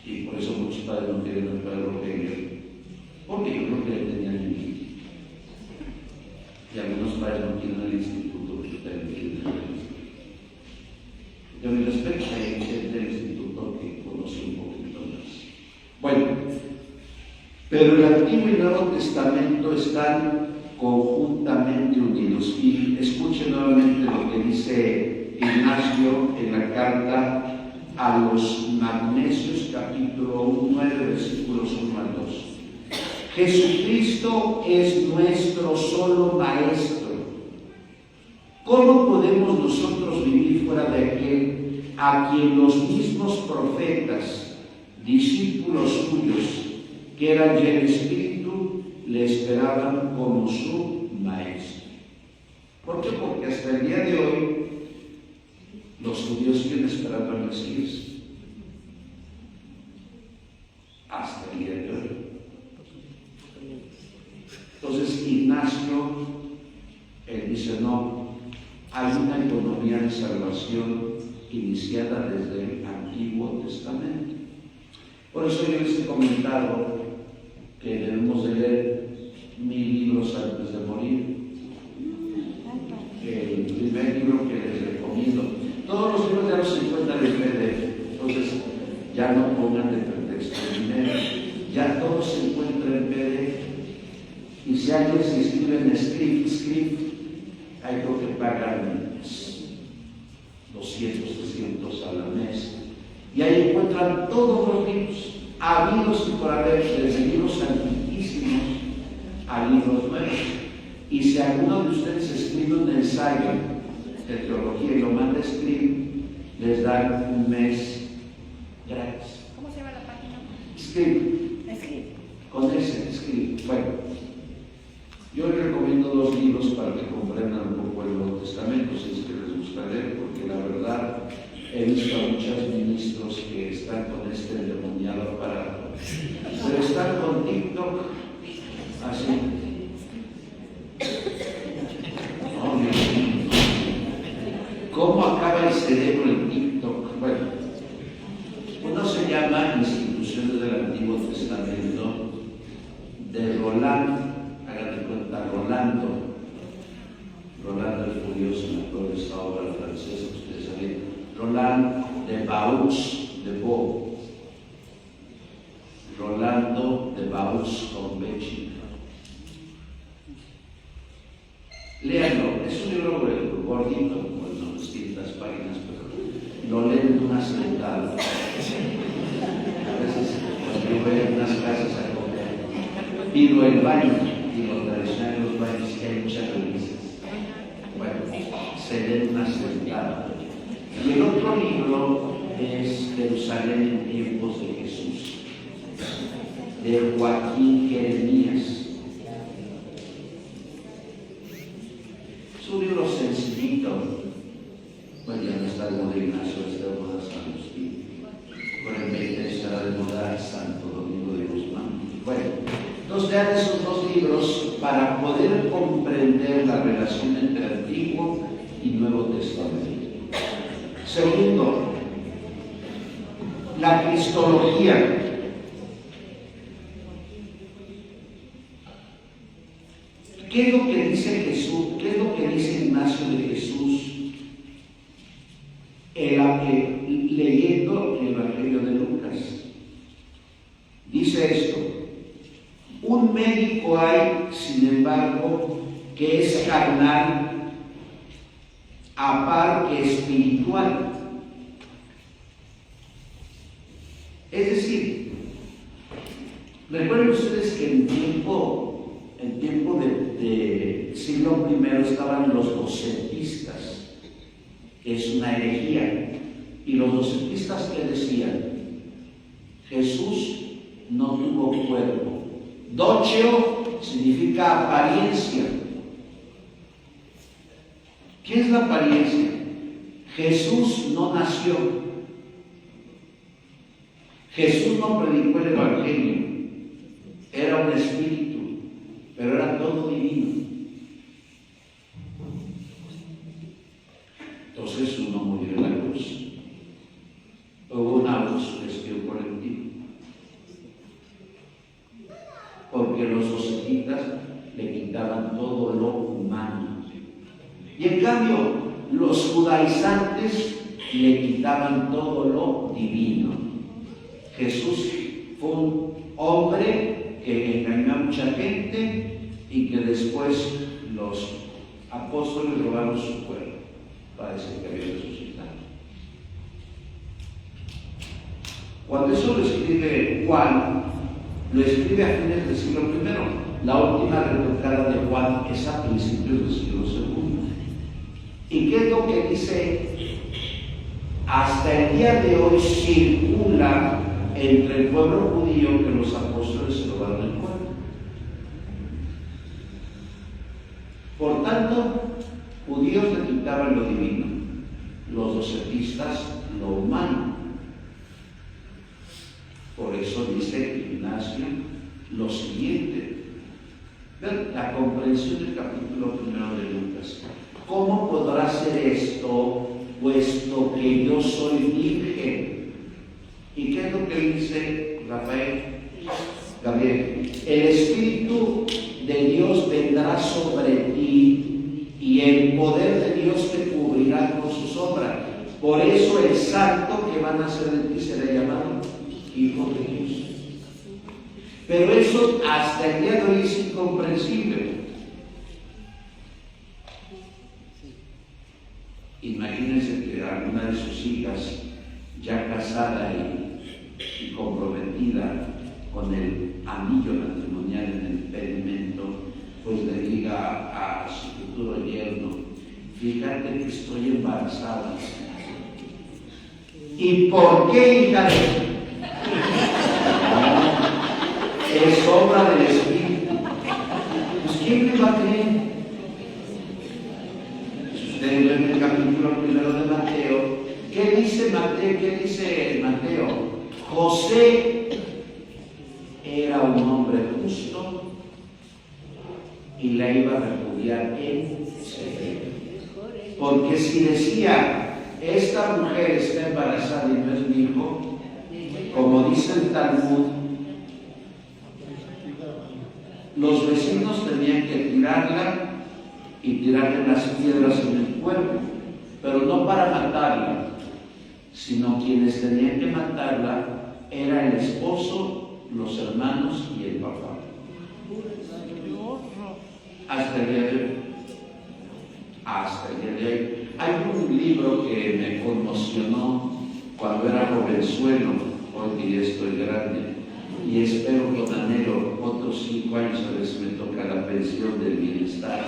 Y por eso muchos padres no quieren el padre Rogelio, porque yo creo que él tenía el límite. Y algunos padres no quieren el instituto, que ustedes quieren el instituto. Yo me respeto a gente del instituto que conoce un poquito más. Bueno, pero el Antiguo y Nuevo Testamento están conjuntamente unidos. Y escuchen nuevamente lo que dice Ignacio en la carta a los Magnesios, capítulo 9, versículos 1 al 2. Jesucristo es nuestro solo Maestro. ¿Cómo podemos nosotros vivir fuera de aquel a quien los mismos profetas, discípulos suyos, que eran ya el Espíritu, le esperaban como su Maestro? ¿Por qué? Porque hasta el día de hoy los judíos siguen esperando al Mesías. Hasta el día de hoy. Entonces Ignacio, él dice: no, hay una economía de salvación iniciada desde el Antiguo Testamento. Por eso yo les he comentado que debemos de leer 1000 libros antes de morir. El primer libro que les recomiendo, todos los libros ya los encuentran en PDF, entonces ya no pongan de pretexto el dinero, ya todo se encuentra en PDF. Y si alguien se inscribe en script, hay creo que pagan 200, 300 a la mes. Y ahí encuentran todos los libros, habidos y por haber, desde libros antiquísimos a libros nuevos. Y si alguno de ustedes escribe un ensayo de teología y lo manda a escribir, les dan un mes gratis. ¿Cómo se llama la página? Escribe. Con ese, escribe. Bueno, yo les recomiendo 2 libros para que comprendan un poco el Nuevo Testamento, si es que les gusta leer, porque la verdad he visto a muchos ministros que están con este endemoniado aparato, pero están con TikTok así. Oh, Dios mío. ¿Cómo acaba el cerebro en TikTok? Bueno, uno se llama Instituciones del Antiguo Testamento de Roland, hagan de cuenta, Rolando el Furioso, el autor de esta obra francesa, ustedes saben, Roland de Baux de Beau, Rolando de Baux con Bechi. Léanlo, es un libro gordito, bueno, 200 páginas, pero lo leen de una sentada. A veces, cuando yo voy a unas casas a comer, pido el baño, y lo tradicional en los baños que hay muchas revistas. Bueno, se lee una sentada. Y el otro libro es Jerusalén en tiempos de Jesús, de Joaquín Jeremías. Es un libro sencillito. Bueno, ya no está de moda Ignacio, está de moda San Agustín. Por el 20 estará de moda Santo Domingo de Guzmán. Bueno, entonces lean esos 2 libros para poder comprender la relación entre Antiguo y Nuevo Testamento. Segundo, la cristología. ¿Qué es lo que dice Jesús? ¿Qué es lo que dice Ignacio de Jesús? Leyendo el Evangelio de Lucas. Dice esto: un médico hay, sin embargo, que es carnal, a par que espiritual. Es decir, recuerden ustedes que en tiempo de siglo I estaban los docetistas, que es una herejía, y los docetistas que decían: Jesús no tuvo cuerpo. Doceo significa apariencia. ¿Qué es la apariencia? Jesús no nació. Jesús no predicó el Evangelio. Era un espíritu, pero era todo divino. Entonces uno murió en la cruz. Hubo una autosugestión colectiva. Porque los docetistas le quitaban todo lo humano. Y en cambio, los judaizantes le quitaban todo lo divino. Jesús fue un hombre que engañó a mucha gente y que después los apóstoles robaron su cuerpo para decir que había resucitado. Cuando eso lo escribe Juan, lo escribe a fines del siglo I. La última retocada de Juan es a principios del siglo II. ¿Y qué es lo que dice? Hasta el día de hoy circula entre el pueblo judío que los apóstoles se robaron el cuerpo. Por tanto, judíos le quitaban lo divino, los docetistas lo humano. Por eso dice Ignacio lo siguiente: la comprensión del capítulo 1 de Lucas. ¿cómo podrá ser esto, puesto que yo soy virgen? ¿Y qué es lo que dice Gabriel? El Espíritu de Dios vendrá sobre ti y el poder de Dios te cubrirá con su sombra. Por eso el santo que va a nacer de ti será llamado Hijo de Dios. Pero eso hasta el día de hoy es incomprensible. Imagínense que alguna de sus hijas, ya casada y comprometida con el anillo matrimonial en el pedimento, pues le diga a su futuro yerno: fíjate que estoy embarazada. ¿Y por qué, hija de...? Es obra del Espíritu. Pues ¿quién le va a creer? Si ustedes ven el capítulo 1 de Mateo, ¿qué dice Mateo? José era un hombre justo y la iba a repudiar en secreto. Porque si decía, esta mujer está embarazada y no es mi hijo, como dice el Talmud, los vecinos tenían que tirarla y tirarle las piedras en el cuerpo, pero no para matarla, sino quienes tenían que matarla era el esposo, los hermanos y el papá. Hasta el día de hoy. Hasta el día de hoy. Hay un libro que me conmocionó cuando era jovenzuelo, hoy día estoy grande, y espero con anhelo otros 5 años a ver si me toca la pensión del bienestar.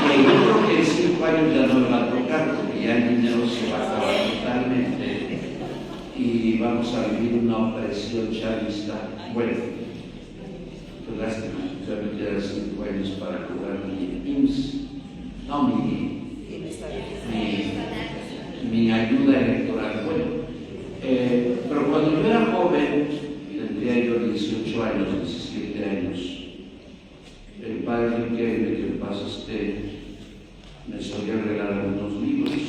Que yo creo que en 5 años ya no me va a tocar, porque ya el dinero se va a acabar totalmente y vamos a vivir una opresión chavista. Bueno, pues lástima, ya me quedan 5 años para cobrar mi IMSS, no mi ayuda electoral. Bueno, pero cuando yo era joven, tendría yo 18 años, 17 años, el padre Riquelme, que en paz esté, me solía regalar unos libros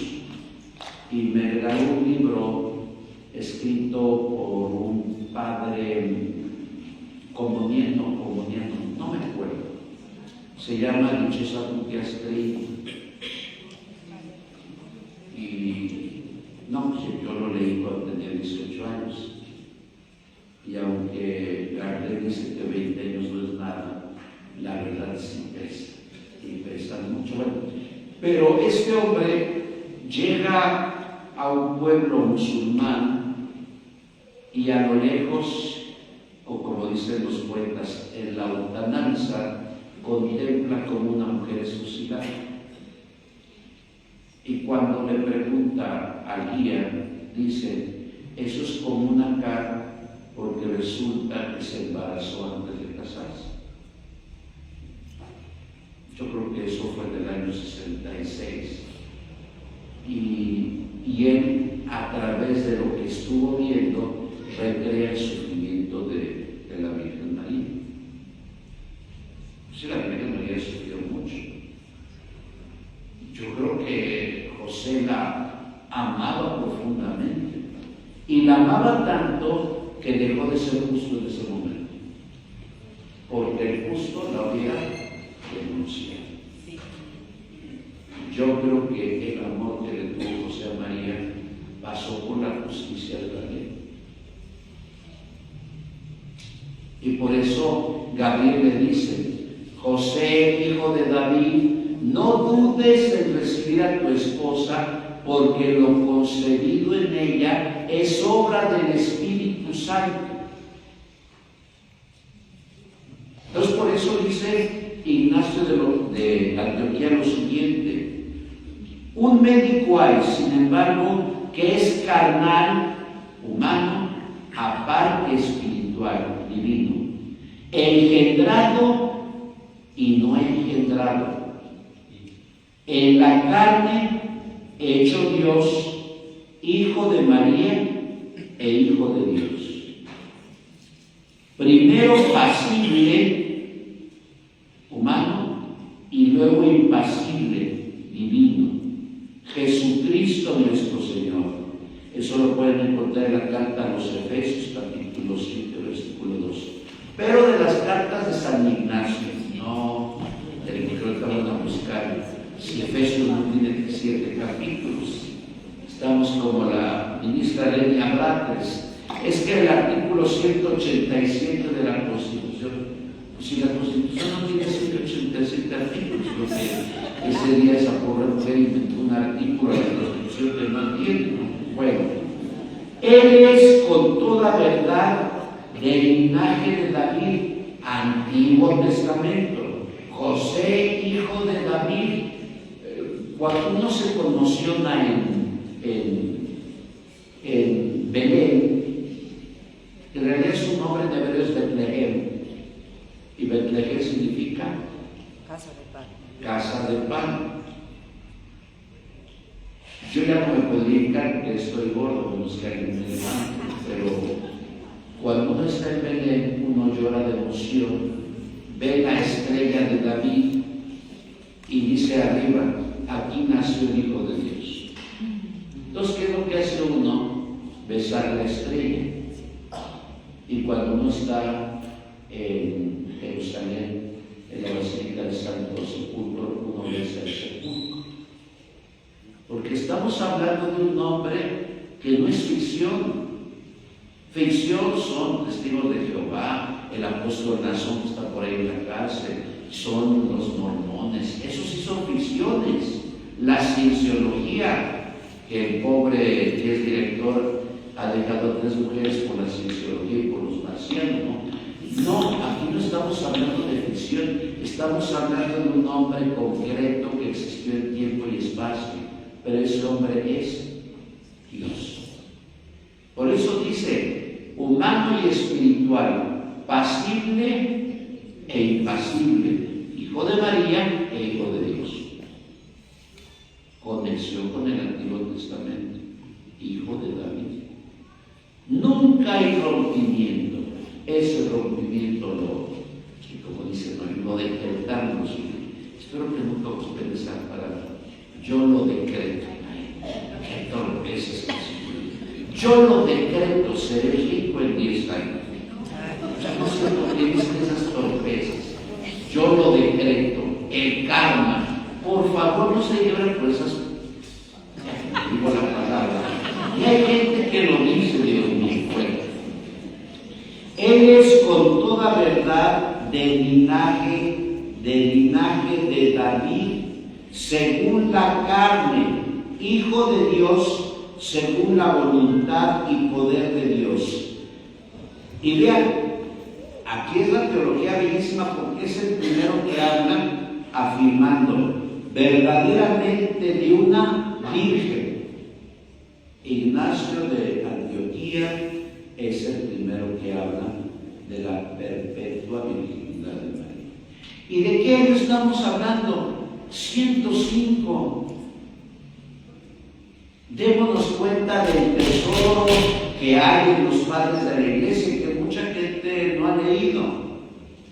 y me regaló un libro escrito por un padre comuniano, no me acuerdo, se llama Dichosa tú que has creído. Y no, yo lo leí cuando tenía 18 años. Y aunque Gardner dice que 20 años no es nada, la verdad sí pesa, y pesa mucho. Pero este hombre llega a un pueblo musulmán y a lo lejos, o como dicen los poetas, en la lontananza, contempla como una mujer suicida. Y cuando le pregunta al guía, dice, eso es como una cara, porque resulta que se embarazó antes de casarse. Yo creo que eso fue en el año 66. Y él, a través de lo que estuvo viendo, recrea el sufrimiento de la Virgen María. Sí, la Virgen María sufrió mucho. Yo creo que José la amaba profundamente. Y la amaba tanto que dejó de ser justo en ese momento. Porque el justo la había denunciado. Yo creo que el amor que le tuvo José a María pasó por la justicia de la ley. Y por eso Gabriel le dice, José, hijo de David, no dudes en recibir a tu esposa, porque lo concebido en ella es obra del Espíritu Santo. Entonces por eso dice Ignacio de Antioquía lo siguiente, un médico hay, sin embargo, que es carnal, humano, aparte espiritual, divino, engendrado y no engendrado, en la carne hecho Dios, hijo de María e hijo de Dios. Primero pasible, humano, y luego impasible, divino, Jesucristo nuestro Señor. Eso lo pueden encontrar en la carta a los Efesios, capítulo 7, versículo 2. Pero de las cartas de San Ignacio, no, creo que van a buscar, si Efesios no tiene 7 capítulos, estamos como la ministra Lenia Blattes. Es que el artículo 187 de la Constitución, pues si la Constitución no tiene 187 artículos, porque ese día esa pobre mujer inventó un artículo de la Constitución que no entiende. Bueno, él es con toda verdad del linaje de David, Antiguo Testamento. José, hijo de David. Cuando uno se conmociona en Belén, en realidad su nombre en hebreo es Betlehem, y Betlehem significa Casa de pan. casa de pan. Yo ya no me podría indicar que estoy gordo, no es que alguien me levante, pero cuando uno está en Belén, uno llora de emoción, ve la estrella de David y dice arriba, aquí nació el Hijo de Dios. Entonces, ¿qué es lo que hace uno? Besar la estrella. Y cuando uno está en Jerusalén, en la Basílica del Santo Sepulcro, uno besa el sepulcro. Porque estamos hablando de un hombre que no es ficción. Ficción son testigos de Jehová, el apóstol Nazón que está por ahí en la cárcel, son los mormones, esos sí son ficciones. La cienciología, que el pobre que es director ha dejado a 3 mujeres por la cienciología y por los marcianos, ¿no? Aquí no estamos hablando de ficción, estamos hablando de un hombre concreto que existió en tiempo y espacio, pero ese hombre es Dios. Por eso dice, humano y espiritual, pasible e impasible, hijo de María e hijo de Dios. Conexión con el Antiguo Testamento, hijo de David. Nunca hay rompimiento. Ese rompimiento como dicen, lo decretamos. Espero que nunca ustedes esa palabra. Yo lo decreto. Qué torpezas. Yo lo decreto, seré rico en 10 años. No sé por qué dicen esas torpezas. Yo lo decreto. El karma. Por favor, no se lleven por esas. Digo la palabra. Y hay gente que lo dice, Dios mío, fuerte. Él es con toda verdad del linaje de David, según la carne, hijo de Dios, según la voluntad y poder de Dios. Y vean, aquí es la teología bellísima porque es el primero que habla afirmando verdaderamente de una virgen. Ignacio de Antioquía es el primero que habla de la perpetua virginidad de María. ¿Y de qué año estamos hablando? 105. Démonos cuenta del tesoro que hay en los padres de la iglesia y que mucha gente no ha leído.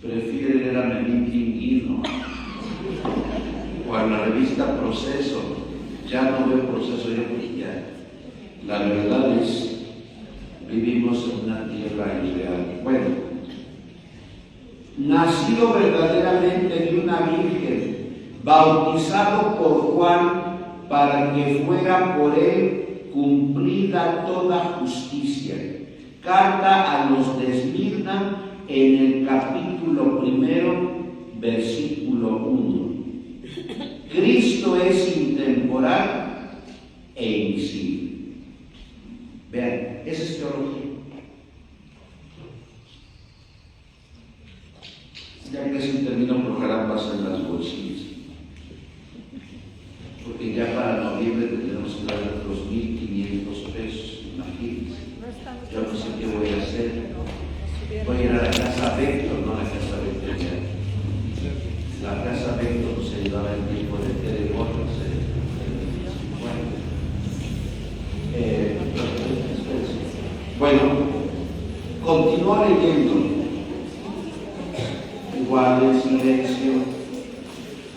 Prefiere leer a Memín Quinguino o a la revista Proceso. Ya no veo Proceso, ya. La verdad es, vivimos en una tierra irreal. Bueno, nació verdaderamente de una virgen, bautizado por Juan, para que fuera por él cumplida toda justicia. Carta a los de Esmirna, en el capítulo 1, versículo 1. Cristo es intemporal e invisible. Vean, esa es teología. Ya que se terminó, por ojalá pasen las bolsillas. Porque ya para noviembre tendremos que dar los 1.500 pesos, imagínense. Yo no sé qué voy a hacer. Voy a ir a la casa Vector, no a la casa Vector ya. La casa Vector se llevaba el tiempo de Teleborras. Bueno, continúa leyendo. Igual en silencio.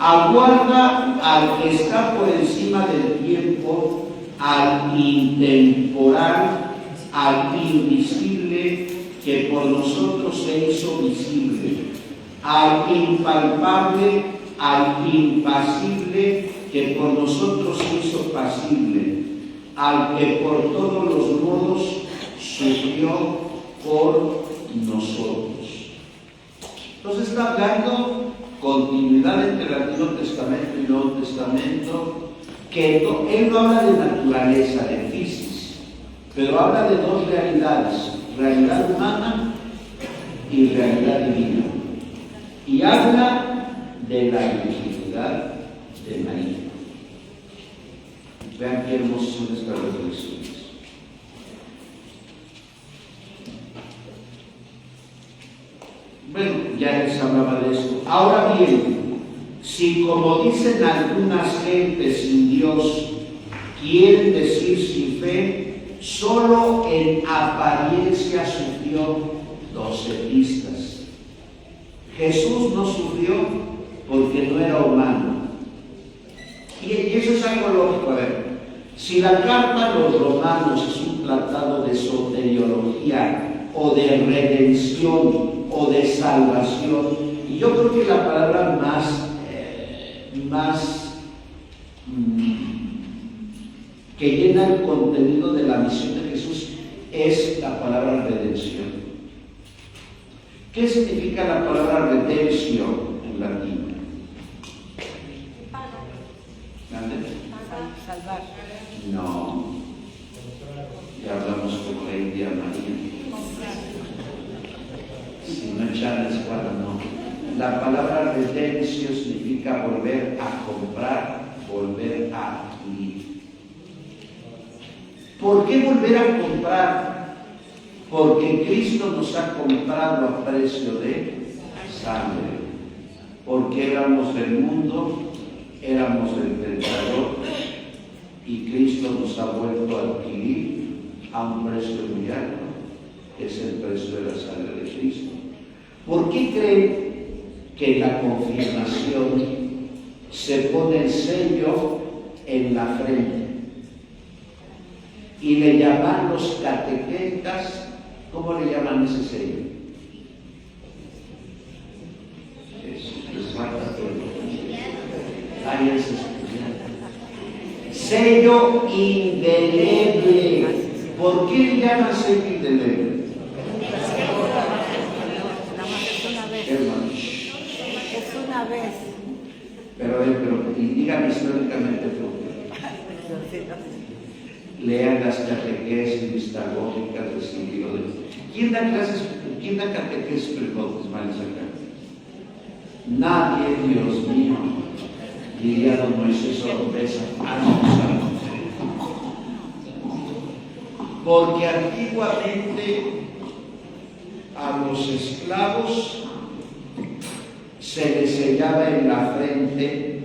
Aguarda al que está por encima del tiempo, al intemporal, al invisible, que por nosotros se hizo visible, al impalpable, al impasible, que por nosotros se hizo pasible, al que por todos los modos sufrió por nosotros. Entonces está hablando continuidad entre el Antiguo Testamento y el Nuevo Testamento, que él no habla de naturaleza, de física, pero habla de dos realidades, realidad humana y realidad divina. Y habla de la virginidad de María. Vean qué hermosas son estas reflexiones. Bueno, ya les hablaba de esto. Ahora bien, si como dicen algunas gentes sin Dios, quieren decir sin fe, solo en apariencia sufrió docetistas. Jesús no sufrió porque no era humano. Y eso es algo lógico. A ver, si la carta a los romanos es un tratado de soteriología o de redención o de salvación, y yo creo que la palabra más que llena el contenido de la misión de Jesús es la palabra redención. ¿Qué significa la palabra redención en latín? Salvar. No. Ya hablamos con la India María. Si no echan la escuadra, no. La palabra redención significa volver a comprar, volver a adquirir. ¿Por qué volver a comprar? Porque Cristo nos ha comprado a precio de sangre. Porque éramos del mundo, éramos del pecador, y Cristo nos ha vuelto a adquirir a un precio muy alto, que es el precio de la sangre de Cristo. ¿Por qué creen que en la confirmación se pone el sello en la frente? Y le llaman los catequetas, ¿cómo le llaman ese sello? Les falta tiempo. Ahí es estudiante. Sello indeleble. ¿Por qué le llaman sello indeleble? Es una vez. Pero dígame históricamente por qué. Lean las catequesis mistagógicas del siglo de... ¿Quién da catequesis prebautismales acá? Nadie, Dios mío, diría don Moisés Oropesa. Porque antiguamente a los esclavos se les sellaba en la frente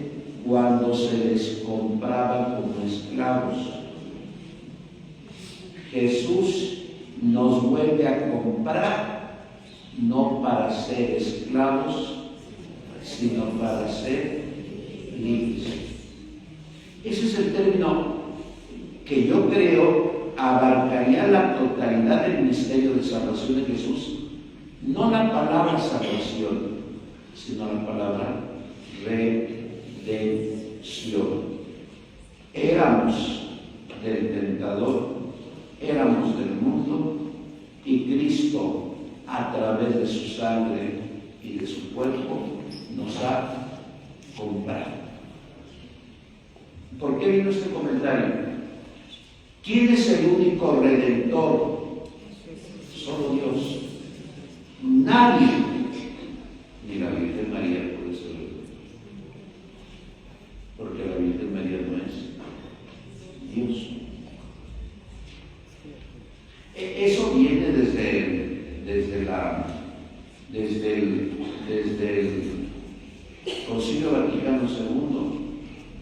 cuando se les compraba como esclavos. Jesús nos vuelve a comprar no para ser esclavos, sino para ser libres. Ese es el término que yo creo abarcaría la totalidad del misterio de salvación de Jesús. No la palabra salvación, sino la palabra redención. Éramos del tentador, éramos del mundo, y Cristo, a través de su sangre y de su cuerpo, nos ha comprado. ¿Por qué vino este comentario? ¿Quién es el único redentor? Solo Dios. Nadie, ni la Virgen María puede ser redentor, porque la Virgen María no es Dios. Eso viene desde el Concilio Vaticano II.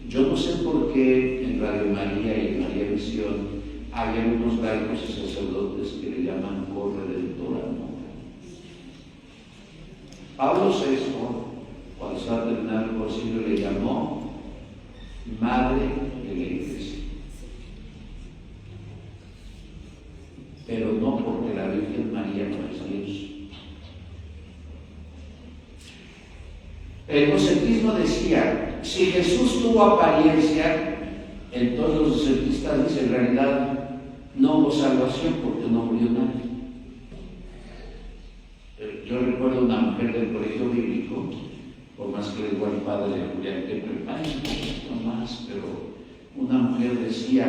Yo no sé por qué en Radio María y en María Visión hay algunos laicos y sacerdotes que le llaman corredentora, ¿no? Pablo VI cuando estaba terminando el concilio, le llamó Madre de la Iglesia. Pero no porque la Virgen María no es Dios. El gnosticismo decía, si Jesús tuvo apariencia, entonces los gnosticistas dicen, en realidad no hubo salvación porque no murió nadie. Yo recuerdo una mujer del colegio bíblico, por más que le digo al padre Julián que prepare un poquito más, pero una mujer decía,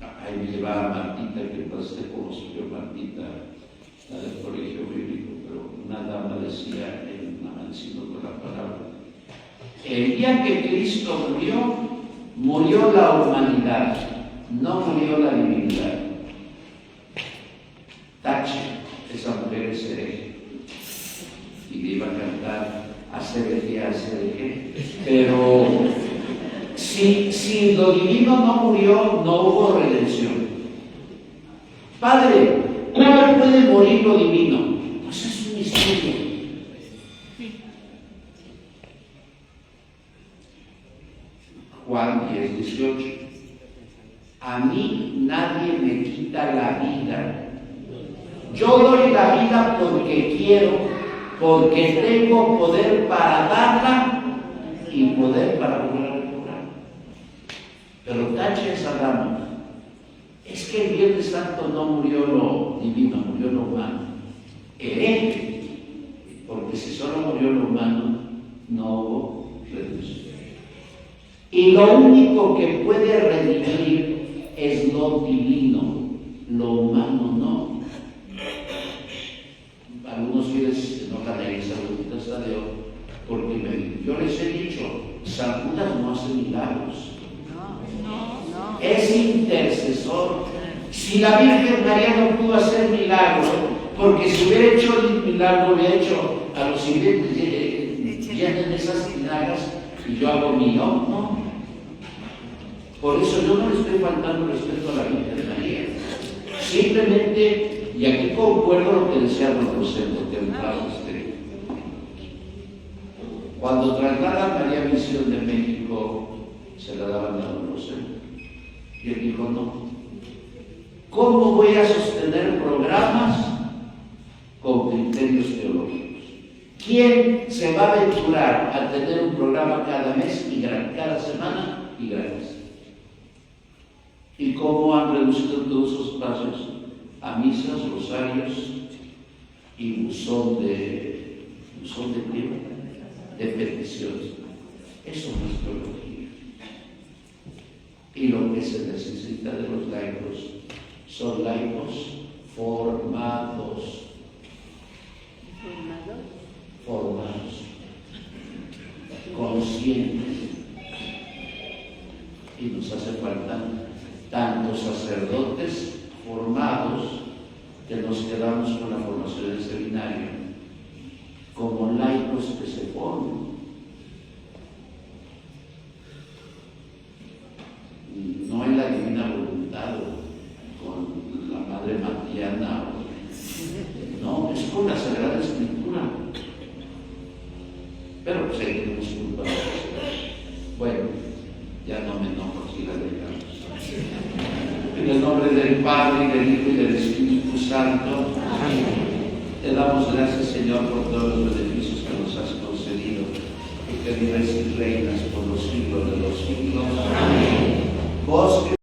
ahí me llevaba Martita, que entonces conoció Martita, la del colegio bíblico, pero una dama decía en una mansión con la palabra, el día que Cristo murió, murió la humanidad, no murió la divinidad. Tache, esa mujer es hereje. Y le iba a cantar hacer, pero si lo divino no murió, no hubo redención. Padre, ¿cómo puede morir lo divino? Pues es un misterio. Juan 10:18. A mí nadie me quita la vida. Yo doy la vida porque quiero, porque tengo poder para darla y poder para volver a recobrar. Pero tache esa dama. Es que el Viernes Santo no murió lo divino, murió lo humano. Hereje, porque si solo murió lo humano, no hubo redención. Y lo único que puede redimir es lo divino, lo humano no. Algunos fieles se enojan en esa bendita Tadeo, porque yo les he dicho, San Judas no hace milagros. Es intercesor. Si la Virgen María no pudo hacer milagro, porque si hubiera hecho el milagro, hubiera hecho a los siguientes, llenen esas tinajas y yo hago mío, no. Por eso yo no le estoy faltando respeto a la Virgen María. Simplemente, y aquí concuerdo lo que decía don José, porque cuando traslada a María Misión de México, se la daban a don José. Y él dijo, no. ¿Cómo voy a sostener programas con criterios teológicos? ¿Quién se va a aventurar a tener un programa cada mes y cada semana y gratis? ¿Y cómo han reducido todos esos pasos a misas, rosarios y buzón de peticiones? Eso no es teología. Y lo que se necesita de los laicos son laicos formados, conscientes. Y nos hace falta tanto sacerdotes formados, que nos quedamos con la formación del seminario, como laicos que se forman. No en la divina voluntad con la Madre Matiana, no, es con la Sagrada Escritura. Pero pues ahí tenemos culpa. Bueno, ya no me enojo si la dejamos. En el nombre del Padre, y del Hijo, y del Espíritu Santo, te damos gracias, Señor, por todos los beneficios que nos has concedido, y que vives y reinas por los siglos de los siglos. Amén. Vos que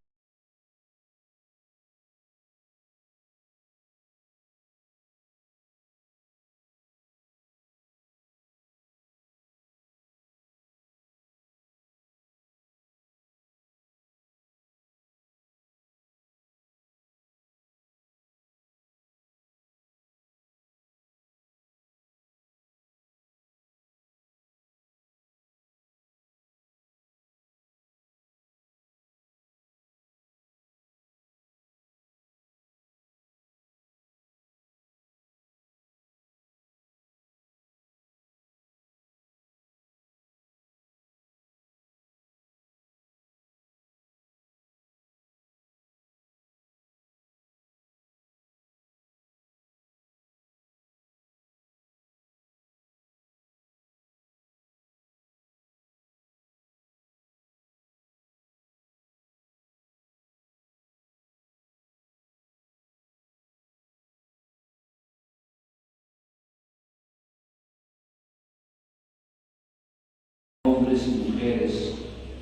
hombres y mujeres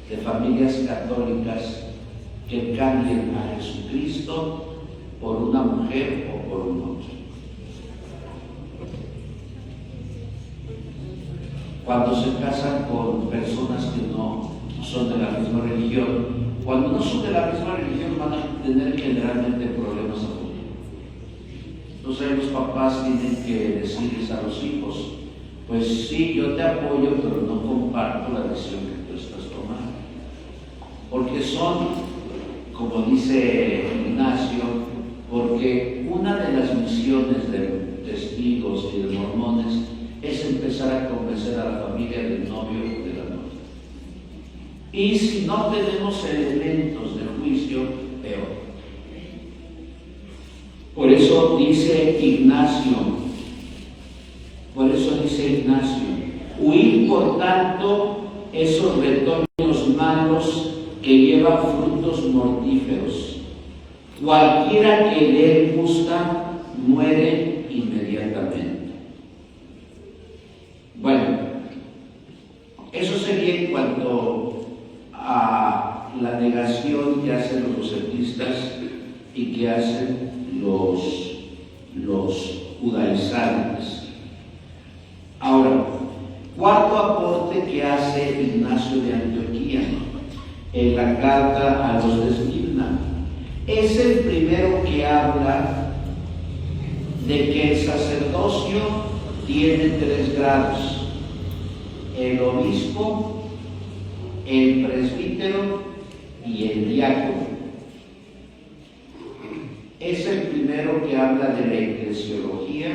de familias católicas que cambien a Jesucristo por una mujer o por un hombre. Cuando se casan con personas que no son de la misma religión, cuando no son de la misma religión van a tener generalmente problemas a futuro. Entonces los papás tienen que decirles a los hijos, pues sí, yo te apoyo, pero no comparto la decisión que tú estás tomando. Porque son, como dice Ignacio, porque una de las misiones de testigos y de mormones es empezar a convencer a la familia del novio o de la novia. Y si no tenemos elementos de juicio, peor. Por eso dice Ignacio, huid por tanto esos retoños malos que llevan frutos mortíferos. Cualquiera que de él gusta muere inmediatamente. Bueno, eso sería en cuanto a la negación que hacen los docetistas y que hacen los judaizantes. Ahora, cuarto aporte que hace Ignacio de Antioquía en la carta a los de Esmirna es el primero que habla de que el sacerdocio tiene 3 grados: el obispo, el presbítero y el diácono. Es el primero que habla de la eclesiología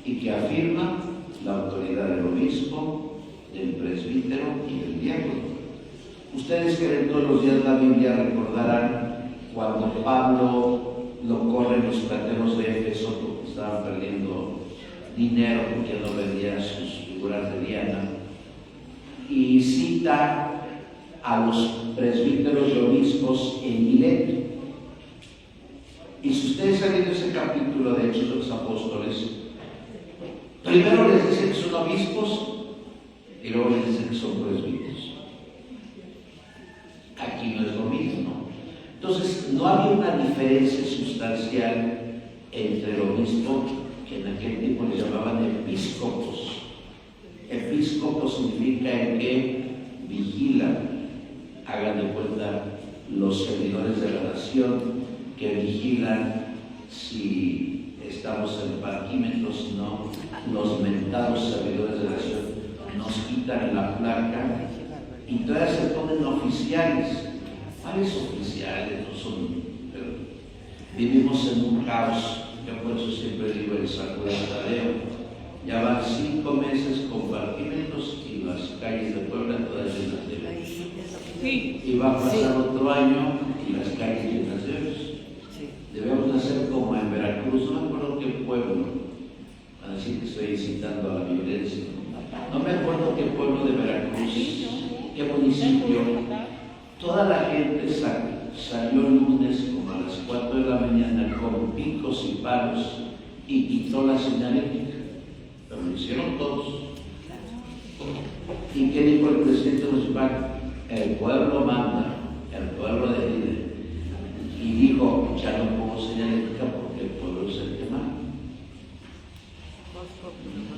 y que afirma la autoridad del obispo, del presbítero y del diácono. Ustedes que ven todos los días la Biblia recordarán cuando Pablo lo corren los plateros de Éfeso porque estaban perdiendo dinero porque no vendían sus figuras de Diana, y cita a los presbíteros y obispos en Mileto. Y si ustedes han leído ese capítulo de Hechos de los Apóstoles, primero les dicen que son obispos y luego les dicen que son presbíteros. Aquí no es lo mismo. Entonces, no había una diferencia sustancial entre el obispo, que en aquel tiempo le llamaban episcopos. Episcopo significa el que vigila, hagan de cuenta los servidores de la nación que vigilan si estamos en el parquímetro, si no, los mentados servidores de la nación nos quitan la placa y todavía se ponen oficiales. ¿Cuáles oficiales? No son, pero vivimos en un caos. Yo por eso siempre digo el saco de Tadeo. Ya van 5 meses con parquímetros y las calles de Puebla todas llenas de hoyos. Y va a pasar otro año y las calles llenas de hoyos. Debemos hacer como en Veracruz, no me acuerdo qué pueblo, así que estoy citando a la violencia. No me acuerdo qué pueblo de Veracruz, qué municipio. Toda la gente salió el lunes como a las 4 de la mañana con picos y palos y quitó la señalética. Pero lo hicieron todos. ¿Y qué dijo el presidente municipal? El pueblo manda, el pueblo decide. Y dijo, ya no pongo señalética porque el pueblo es el que manda.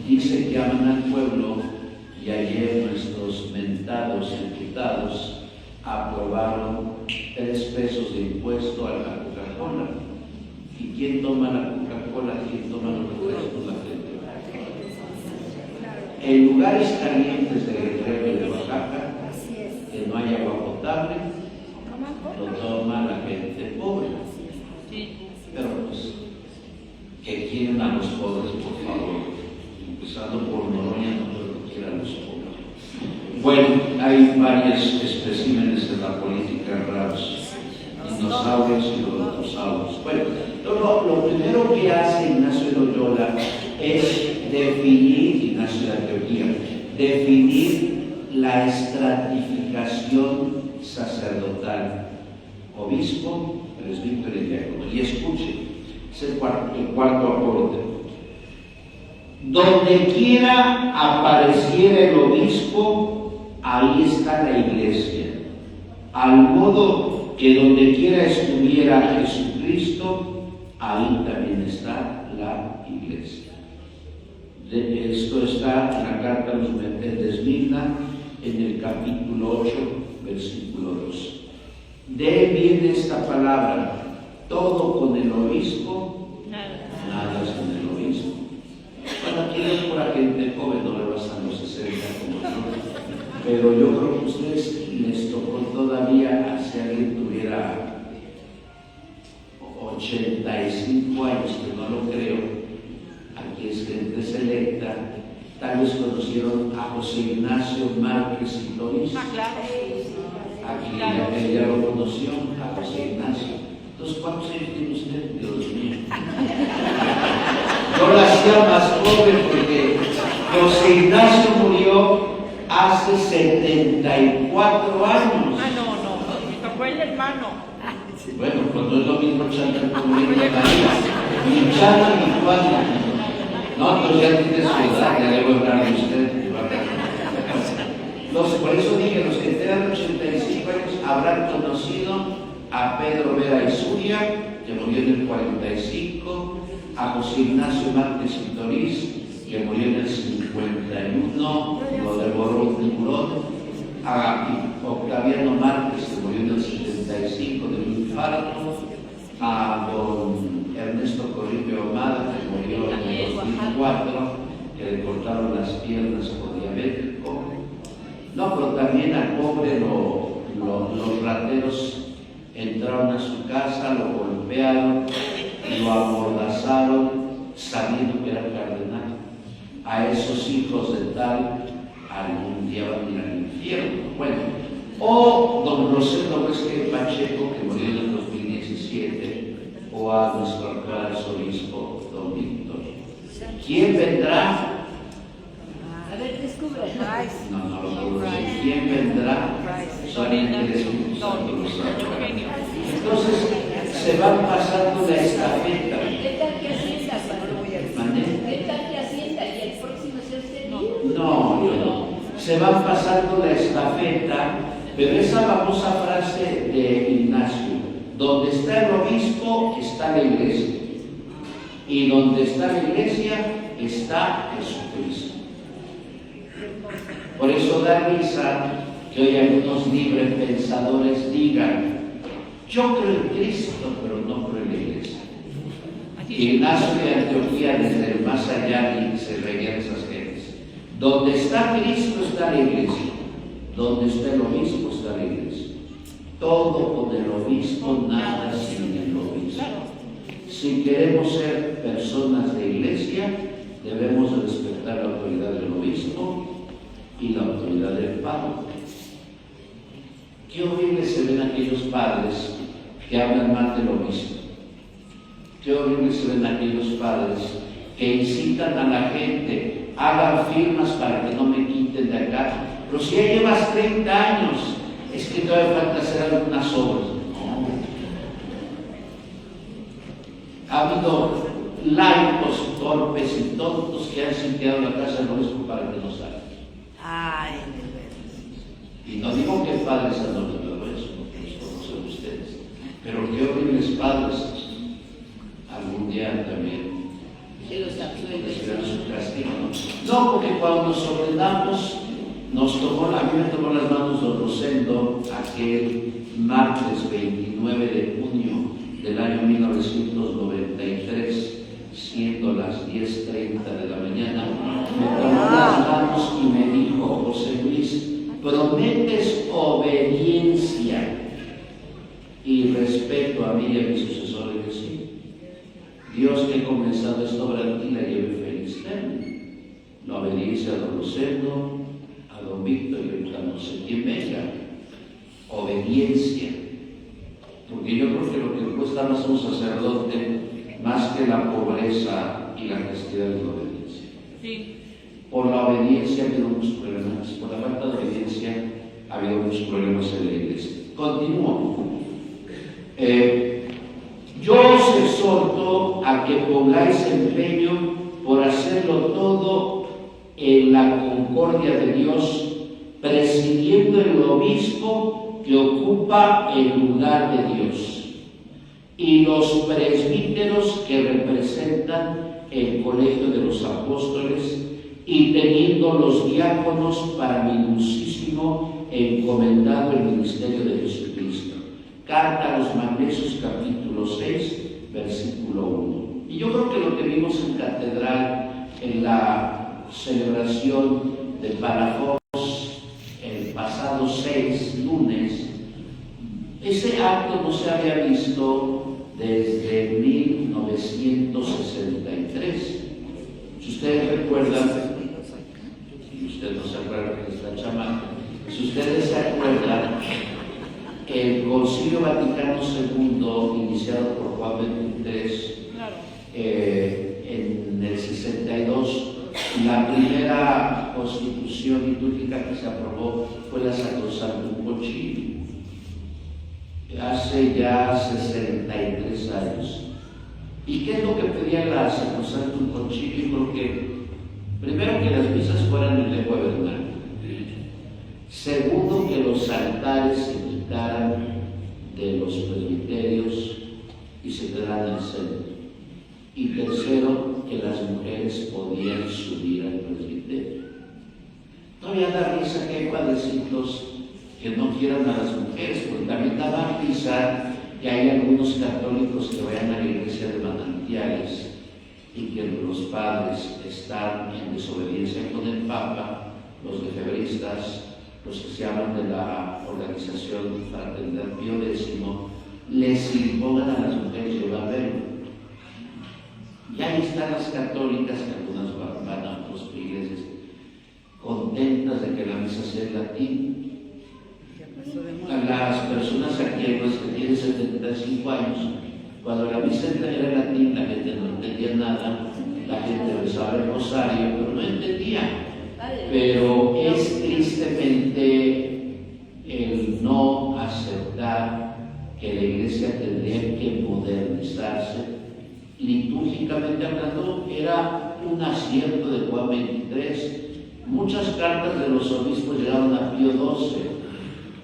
Dice que aman al pueblo y ayer nuestros mentados imputados aprobaron 3 pesos de impuesto a la Coca-Cola. ¿Y quién toma la Coca-Cola? ¿Quién toma los refrescos? La gente. En lugares calientes de Guerrero y de Oaxaca, que no hay agua potable, lo toma la gente pobre. Pero pues, que quieren a los pobres, por favor. Empezando por Noroña, no creo que quieran a los pobres. Bueno, hay varios especímenes de la política raros, dinosaurios y brontosaurios. Bueno, lo primero que hace Ignacio de Loyola es definir, Ignacio de Antioquía, definir la estratificación sacerdotal: obispo, presbítero y diácono. Y escuchen, es el cuarto aporte. Donde quiera apareciera el obispo, ahí está la iglesia. Al modo que donde quiera estuviera Jesucristo, ahí también está la iglesia. Esto está en la carta a los de Esmirna, en el capítulo 8, versículo 2. De él viene esta palabra: todo con el obispo, nada sin el obispo. Bueno, aquí es por la gente joven, no le pasan los 60 como yo, pero yo creo que a ustedes les tocó todavía, si alguien tuviera 85 años, que no lo creo, aquí es gente selecta, tal vez conocieron a José Ignacio Márquez y Lois. Aquí ya lo conoció, a José Ignacio. Entonces, ¿cuántos años tiene usted? Dios mío. Yo la hacía más joven porque José Ignacio murió hace 74 años. No, me tocó el hermano. Bueno, pues no es lo mismo Chana como María. Ni Chana ni Juana. No, entonces ya tiene su edad, ya debo hablar de usted. Por eso dije, los que tengan 85 años habrán conocido a Pedro Vera y Zuria, que murió en el 45, a José Ignacio Márquez y Torís, que murió en el 51, lo devoró un tiburón, a Octaviano Márquez, que murió en el 75 de un infarto, a don Ernesto Corripio Omada, que murió en el 2004, que le cortaron las piernas por diabético. No, pero también al pobre los rateros entraron a su casa, lo golpearon, lo amordazaron, sabiendo que era cardenal. A esos hijos de tal, algún día van a ir al infierno. Bueno, o don Rosendo Huesque Pacheco, que murió en el 2017, o a nuestro actual arzobispo, don Víctor. ¿Quién vendrá? A ver, descubre. No lo puedo decir. ¿Quién vendrá? Solamente el Espíritu Santo lo sabe. Entonces, se van pasando la estafeta. ¿Qué tal que Hacienda? ¿Qué tal que Hacienda y el próximo es usted? No. Se van pasando la estafeta, pero esa famosa frase de Ignacio: donde está el obispo, está la iglesia. Y donde está la iglesia, está Jesucristo. Por eso da risa que hoy algunos libres pensadores digan: yo creo en Cristo, pero no creo en la iglesia. Ignacio de Antioquía, desde el más allá, y se reían esas gentes. Donde está Cristo está la iglesia, donde está el obispo está la iglesia. Todo con el obispo, nada sin el obispo. Si queremos ser personas de iglesia, debemos respetar la autoridad del obispo y la autoridad del párroco. Qué horrible se ven aquellos padres que hablan mal del obispo. Qué horrible se ven aquellos padres que incitan a la gente: hagan firmas para que no me quiten de acá. Pero si ya llevas 30 años, es que todavía falta hacer algunas obras. No. Ha habido laicos torpes y tontos que han sitiado la casa del obispo para que no salga. Ay, Y no digo que padres han olvidado eso, porque los conocen ustedes, pero qué horribles padres. Algún día también recibirán su castigo, ¿no? No, porque cuando nos ordenamos, a mí me tomó las manos don Rosendo aquel martes 29 de junio del año 1993, siendo las 10:30 de la mañana, me tomó las manos y me dijo: José Luis, ¿prometes obediencia y respeto a mí y a mi sucesor? Y que sí. Dios, que ha comenzado esta obra en ti, la lleve feliz término. La obediencia a don Rosendo, a don Víctor y ahorita no sé quién venga. Obediencia. Porque yo creo que lo que cuesta más a un sacerdote, más que la pobreza y la castidad, es la obediencia. Sí. Por la obediencia ha habido muchos problemas, por la falta de obediencia ha habido muchos problemas en la iglesia. Continúo. Yo os exhorto a que pongáis empeño por hacerlo todo en la concordia de Dios, presidiendo el obispo que ocupa el lugar de Dios, y los presbíteros que representan el colegio de los apóstoles, y teniendo los diáconos para minucísimo encomendado el ministerio de Jesucristo. Carta a los Magnesios, capítulo 6, versículo 1. Y yo creo que lo que vimos en catedral en la celebración de Palafox el pasado 6, lunes, ese acto no se había visto desde 1963. Si ustedes recuerdan, y usted no se acuerda que está chamando, si ustedes se acuerdan, el Concilio Vaticano II, iniciado por Juan XXIII, en el 62, la primera constitución litúrgica que se aprobó fue la Sacrosanctum Concilio, hace ya 63 años. ¿Y qué es lo que pedía la Sacrosanctum Concilio? Creo que, primero, que las misas fueran en lengua vernácula. Segundo, que los altares se quitaran de los presbiterios y se quedaran en el centro. Y tercero, que las mujeres podían subir al presbiterio. Todavía da risa que hay padrecitos que no quieran a las mujeres, porque también da risa que hay algunos católicos que vayan a la iglesia de Manantiales y que los padres están en desobediencia con el Papa, los lefebristas, los que se llaman de la organización Fraternidad Pío X, les impongan a las mujeres llevar velo. Y ahí están las católicas, que algunas van a otras iglesias, contentas de que la misa sea en latín. A las personas aquí, los que tienen 75 años, cuando la misa era en latín, la gente no entendía nada, la gente rezaba el rosario, pero no entendía. Pero es tristemente el no aceptar que la iglesia tendría que modernizarse. Litúrgicamente hablando, era un acierto de Juan XXIII. Muchas cartas de los obispos llegaron a Pío XII.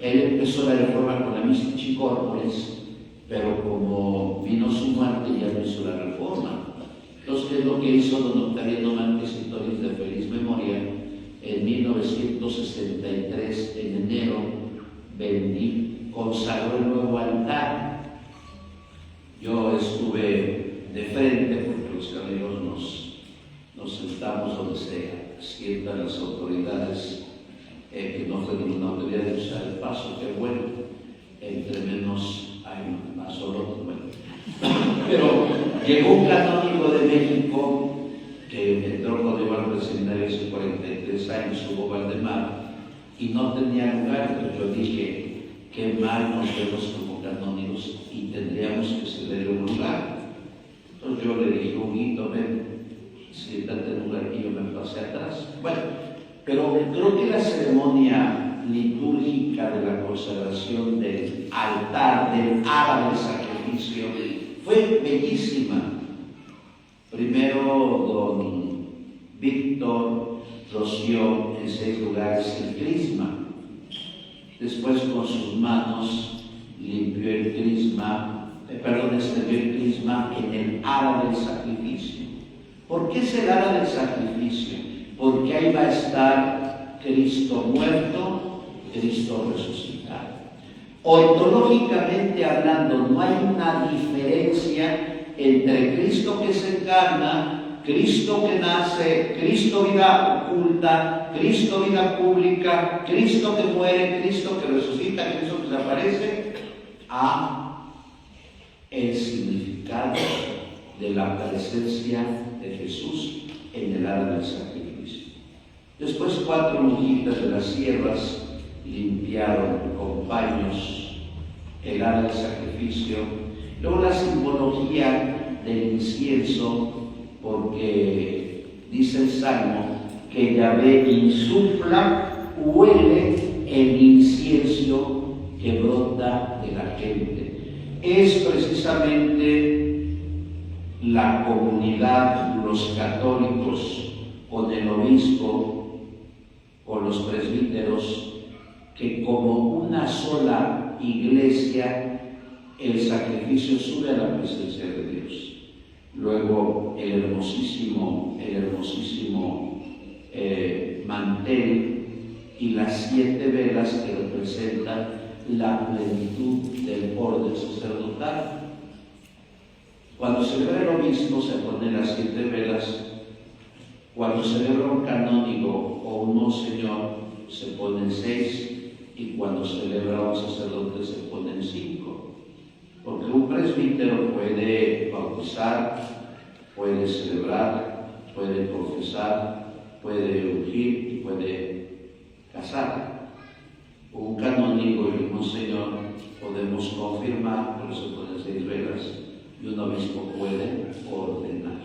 Él empezó la reforma con la Mystici Corporis, pero como vino su muerte ya no hizo la reforma. Entonces, ¿qué es lo que hizo don Octaviano Márquez Historias de Feliz Memoria? En 1963, en enero, consagró el nuevo altar. Yo estuve de frente, porque los caballeros nos sentamos donde se sientan las autoridades, que no fue ninguna autoridad de usar el paso, que bueno, entre menos hay más solo, bueno. Pero llegó un canónigo de México que entró cuando iba al seminario hace 43 años, Hugo Valdemar, y no tenía lugar. Pero yo dije, qué mal nos vemos como canónigos y tendríamos que ceder un lugar. Entonces yo le dije, Huguito, ven, siéntate en un lugar, y yo me pasé atrás. Bueno, pero creo que la ceremonia litúrgica de la consagración del altar, del ara del sacrificio, fue bellísima. Primero, don Víctor roció en 6 lugares el crisma. Después, con sus manos, limpió el crisma, extendió el crisma en el ara del sacrificio. ¿Por qué es el ara del sacrificio? Porque ahí va a estar Cristo muerto, Cristo resucitado. Ontológicamente hablando, no hay una diferencia entre Cristo que se encarna, Cristo que nace, Cristo vida oculta, Cristo vida pública, Cristo que muere, Cristo que resucita, Cristo que desaparece, a el significado de la presencia de Jesús en el ara del sacrificio. Después 4 monjitas de las siervas limpiaron con paños el ara del sacrificio. Luego la simbología del incienso, porque dice el Salmo que Yahvé insufla, huele el incienso que brota de la gente. Es precisamente la comunidad, los católicos, con el obispo, con los presbíteros, que como una sola iglesia el sacrificio sube a la presencia de Dios. Luego el hermosísimo mantel y las 7 velas que representan la plenitud del orden sacerdotal. Cuando celebra el obispo se ponen las 7 velas. Cuando celebra un canónigo o un monseñor se ponen 6, y cuando celebra un sacerdote se ponen 5. Porque un presbítero puede bautizar, puede celebrar, puede confesar, puede ungir y puede casar. Un canónigo y un monseñor podemos confirmar, por eso ponen 6 velas, y un obispo puede ordenar.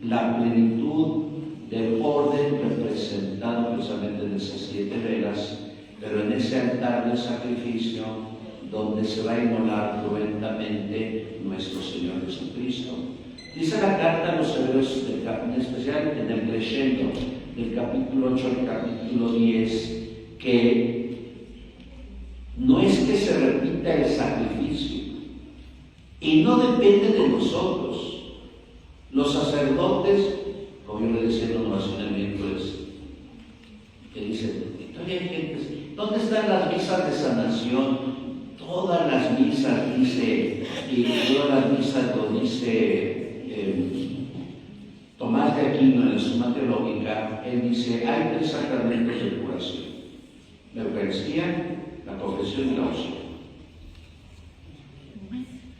La plenitud del orden representado precisamente en esas 7 velas, pero en ese altar de sacrificio donde se va a inmolar cruentamente nuestro Señor Jesucristo. Dice la carta a los hebreos, en especial en el crescendo del capítulo 8 al capítulo 10, que no es que se repita el sacrificio, y no depende de nosotros. Los sacerdotes, como yo le decía en una oración el miércoles, que dicen, todavía hay gente, ¿dónde están las misas de sanación? Todas las misas dice, y todas las misas lo dice Tomás de Aquino en la Suma Teológica. Él dice, hay 3 sacramentos de curación: la Eucaristía, la confesión y la oración.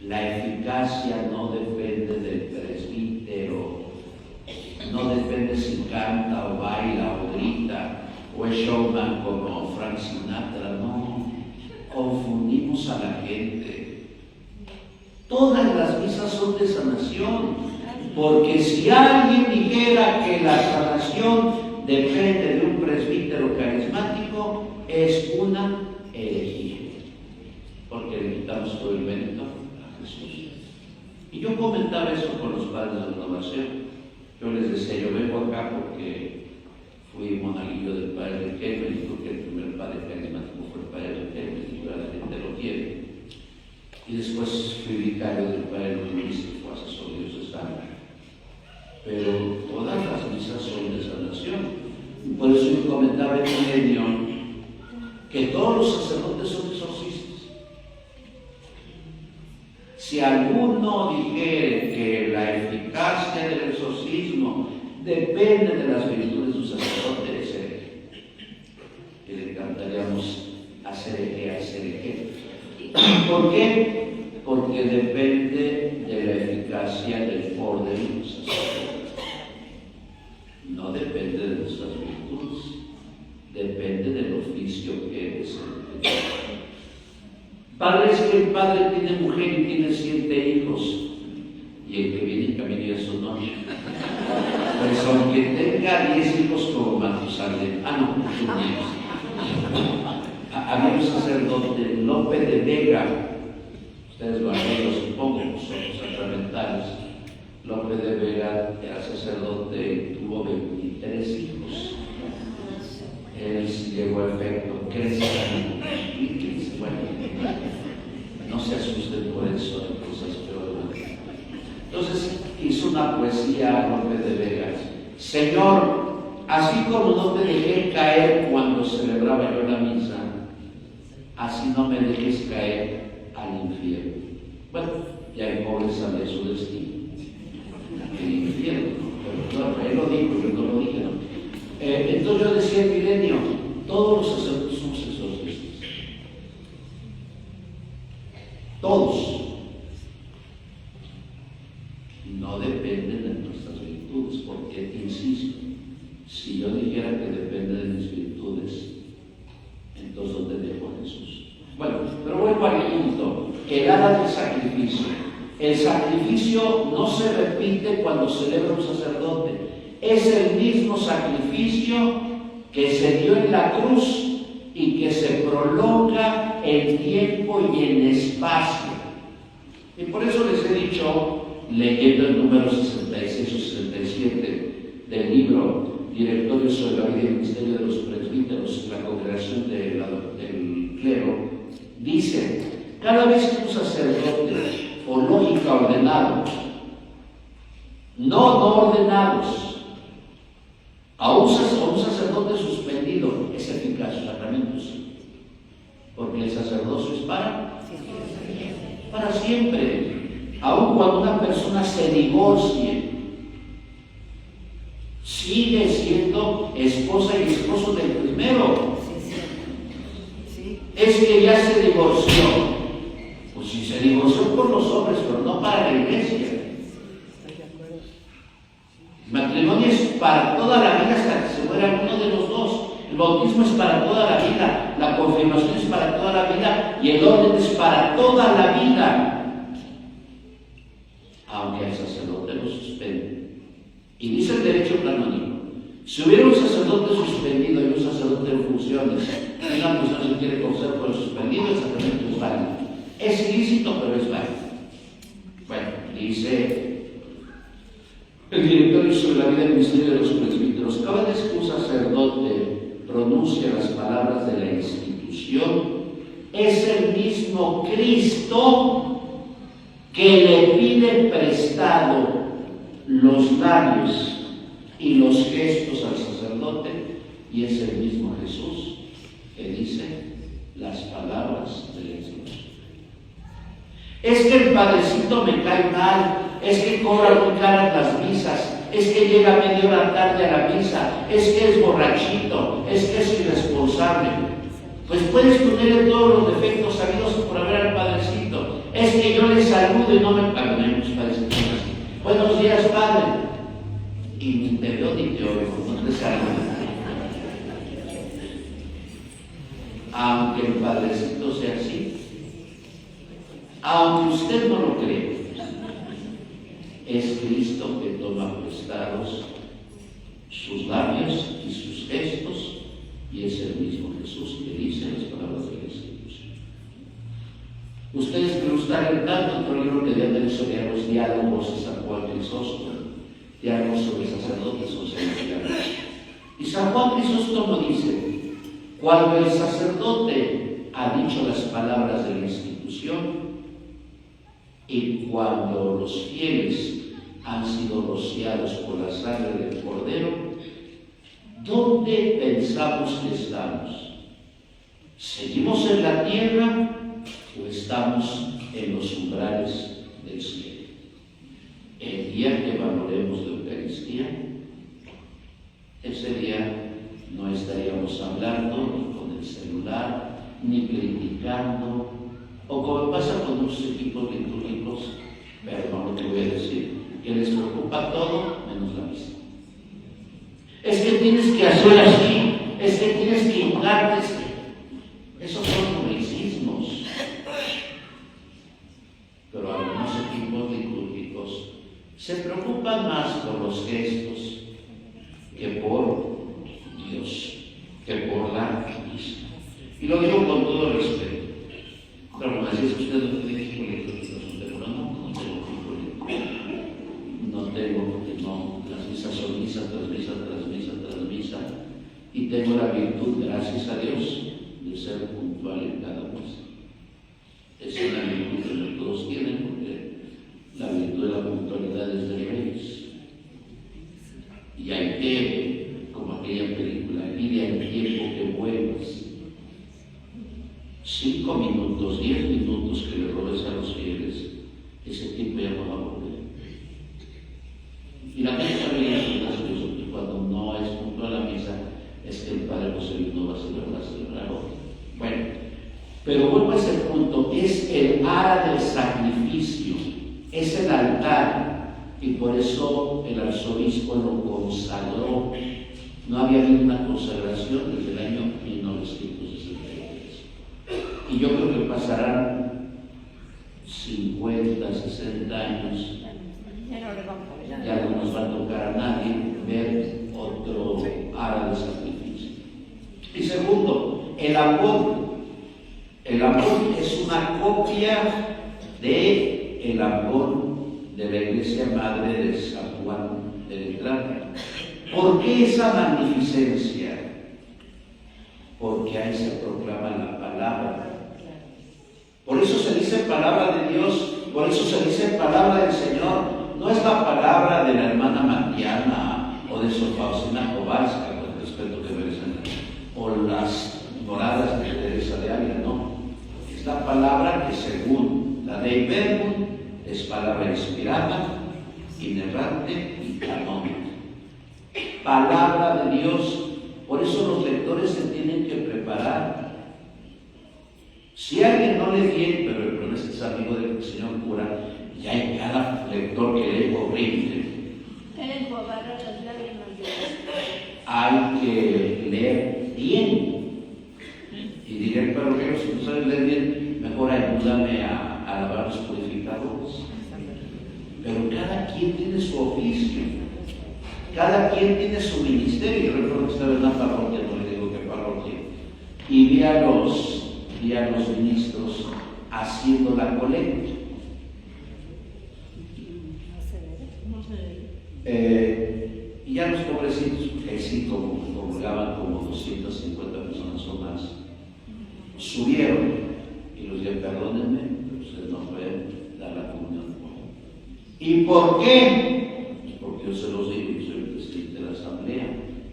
La eficacia no depende del presbítero, no depende si canta o baila o grita o es showman como Frank Sinatra, no. Confundimos a la gente. Todas las misas son de sanación, porque si alguien dijera que la sanación depende de un presbítero carismático, es una herejía, porque le quitamos todo el mérito a Jesús. Y yo comentaba eso con los padres de renovación. Yo les decía, yo vengo acá porque fui monaguillo del padre Riquelme, y creo que el primer padre carismático fue el padre Riquelme, y la gente lo quiere. Y después fui vicario del padre Luis, que fue asesor diocesano. Pero todas las misas son de sanación. Por eso yo comentaba en Milenio que todos los sacerdotes son exorcistas. Si alguno dijere que la eficacia del exorcismo depende de las virtudes de un sacerdote, es hereje. Y le cantaríamos hacer hereje. ¿Por qué? Porque depende de la eficacia del orden de un sacerdote. No depende de nuestras virtudes, depende del oficio que desempeñamos. Padre, es que el padre tiene mujer y tiene 7 hijos, y el que viene en camino es su novia. Pues aunque tenga 10 hijos como Matusalén, había un sacerdote, Lope de Vega, ustedes lo han oído, supongo, son sacramentales. Lope de Vega era sacerdote y tuvo 23 hijos. Él llegó a efecto, crezcan y crezcan. Bueno, no se asusten por eso, hay cosas peores. Entonces hizo una poesía a Lope de Vega: Señor, así como no te dejé caer cuando celebraba yo la misa, así no me dejes caer al infierno. Bueno, ya el pobre sabe su destino, el infierno, pero claro, él lo dijo, yo no lo dije, ¿no? Entonces yo decía en Milenio, todos los sacerdotes somos exorcistas, todos. No dependen de nuestras virtudes, porque, insisto, si yo dijera que depende de mis virtudes, entonces ¿dónde dejo a Jesús? Bueno, pero vuelvo al punto, el hada del sacrificio. El sacrificio no se repite cuando celebra un sacerdote, es el mismo sacrificio que se dio en la cruz y que se prolonga en tiempo y en espacio. Y por eso les he dicho, leyendo el número 66 o 67 del libro directorio sobre la vida y el ministerio de los presbíteros, la congregación del clero, dice: cada vez que un sacerdote o lógica ordenado, no ordenados, a un sacerdote suspendido, es eficaz su sacramento, sí, porque el sacerdocio es para siempre. Aun cuando una persona se divorcie, sigue siendo esposa y esposo del primero. Es que ya se divorció. Pues si se divorció por los hombres, pero no para la iglesia. El matrimonio es para toda la vida hasta que se muera uno de los dos. El bautismo es para toda la vida, la confirmación es para toda la vida y el orden es para toda la vida. Aunque el sacerdote lo suspende. Y dice el derecho canónico: si hubiera un sacerdote suspendido y un sacerdote en funciones, y una persona se quiere conocer por el suspendido, el sacramento es válido. Es ilícito, pero es válido. Bueno, dice el directorio sobre la vida y el ministerio de los presbíteros: cada vez que un sacerdote pronuncia las palabras de la institución, es el mismo Cristo que le pide prestado los labios y los gestos al sacerdote, y es el mismo Jesús que dice las palabras de la institución. Es que el padrecito me cae mal, es que cobra muy caras las misas, es que llega media hora tarde a la misa, es que es borrachito, es que es irresponsable. Pues puedes ponerle todos los defectos sabidos por haber al padrecito. Es que yo le saludo y no me pagan los padrecitos así: buenos días, padre. Y ni te veo ni te oigo, no te saludo. Aunque el padrecito sea así, aunque usted no lo cree, es Cristo que toma prestados sus labios y sus gestos, y es el mismo Jesús que dice las palabras de la institución. Ustedes que están tanto otro libro que deben sobre los diálogos de San Juan Crisóstomo, diálogos sobre sacerdotes o seminarios. Y San Juan Crisóstomo dice: cuando el sacerdote ha dicho las palabras de la institución y cuando los fieles han sido rociados por la sangre del Cordero, ¿dónde pensamos que estamos? ¿Seguimos en la tierra o estamos en los umbrales del cielo? El día que valoremos la Eucaristía, ese día no estaríamos hablando ni con el celular, ni criticando, o como pasa con muchos equipos litúrgicos, perdón lo que voy a decir, que les preocupa todo menos la misa. Es que tienes que hacer así, es que tienes que hingarte. Esos son ruicismos. Pero algunos equipos litúrgicos se preocupan más por los gestos que por Dios, que por la misa. Y lo digo con todo respeto. Pero me decís, usted no tiene equipo litúrgico, pero no tengo equipo litúrgico. No tengo, porque no, las misas son misa tras misa tras misa tras misa, y tengo la virtud, gracias a Dios, de ser puntual en cada misa. Es una virtud que no todos tienen, porque la virtud de la puntualidad es de reyes. Y hay que, como aquella película, ir al tiempo que vuelvas. 5 minutos, 10 minutos que le robes a los fieles, ese tiempo ya no va a volver. Y la misa viene a Dios, y cuando no es puntual a la misa, es que el Padre José no va a celebrar hoy. Bueno, pero vuelvo a ese punto: es el ara del sacrificio, es el altar, y por eso el arzobispo lo consagró. No había habido una consagración desde el año 1963. Y yo creo que pasarán 50, 60 años, ya no nos va a tocar a nadie ver otro ara de sacrificio. Y segundo, el amor. El amor es una copia del amor de la Iglesia Madre de San Juan de Letrán. ¿Por qué esa magnificencia? Porque ahí se proclama la palabra. Por eso se dice palabra de Dios, por eso se dice palabra del Señor. No es la palabra de la hermana Mariana o de Sor Faustina Kowalska, con el respeto que merecen, o las moradas de Teresa de Ávila, no. Es la palabra que según la Dei Verbum es palabra inspirada, inerrante y canónica. Palabra de Dios. Por eso los lectores se tienen que preparar. Si alguien no lee bien, pero el problema es que es amigo del señor cura, ya en cada lector que lee horrible, hay que leer bien. Y diré al parroquiano, si no sabes leer bien, mejor ayúdame a lavar los purificadores. Pero cada quien tiene su oficio, cada quien tiene su ministerio. Yo recuerdo que estaba en una parroquia, no le digo qué parroquia, y vi a los ministros haciendo la colecta. Y ya los pobrecitos, que sí congregaban como 250 personas o más, subieron y los dijeron, perdónenme, pero ustedes no pueden dar la comunión. ¿Y por qué? Pues porque yo se los digo, yo soy el presidente de la asamblea,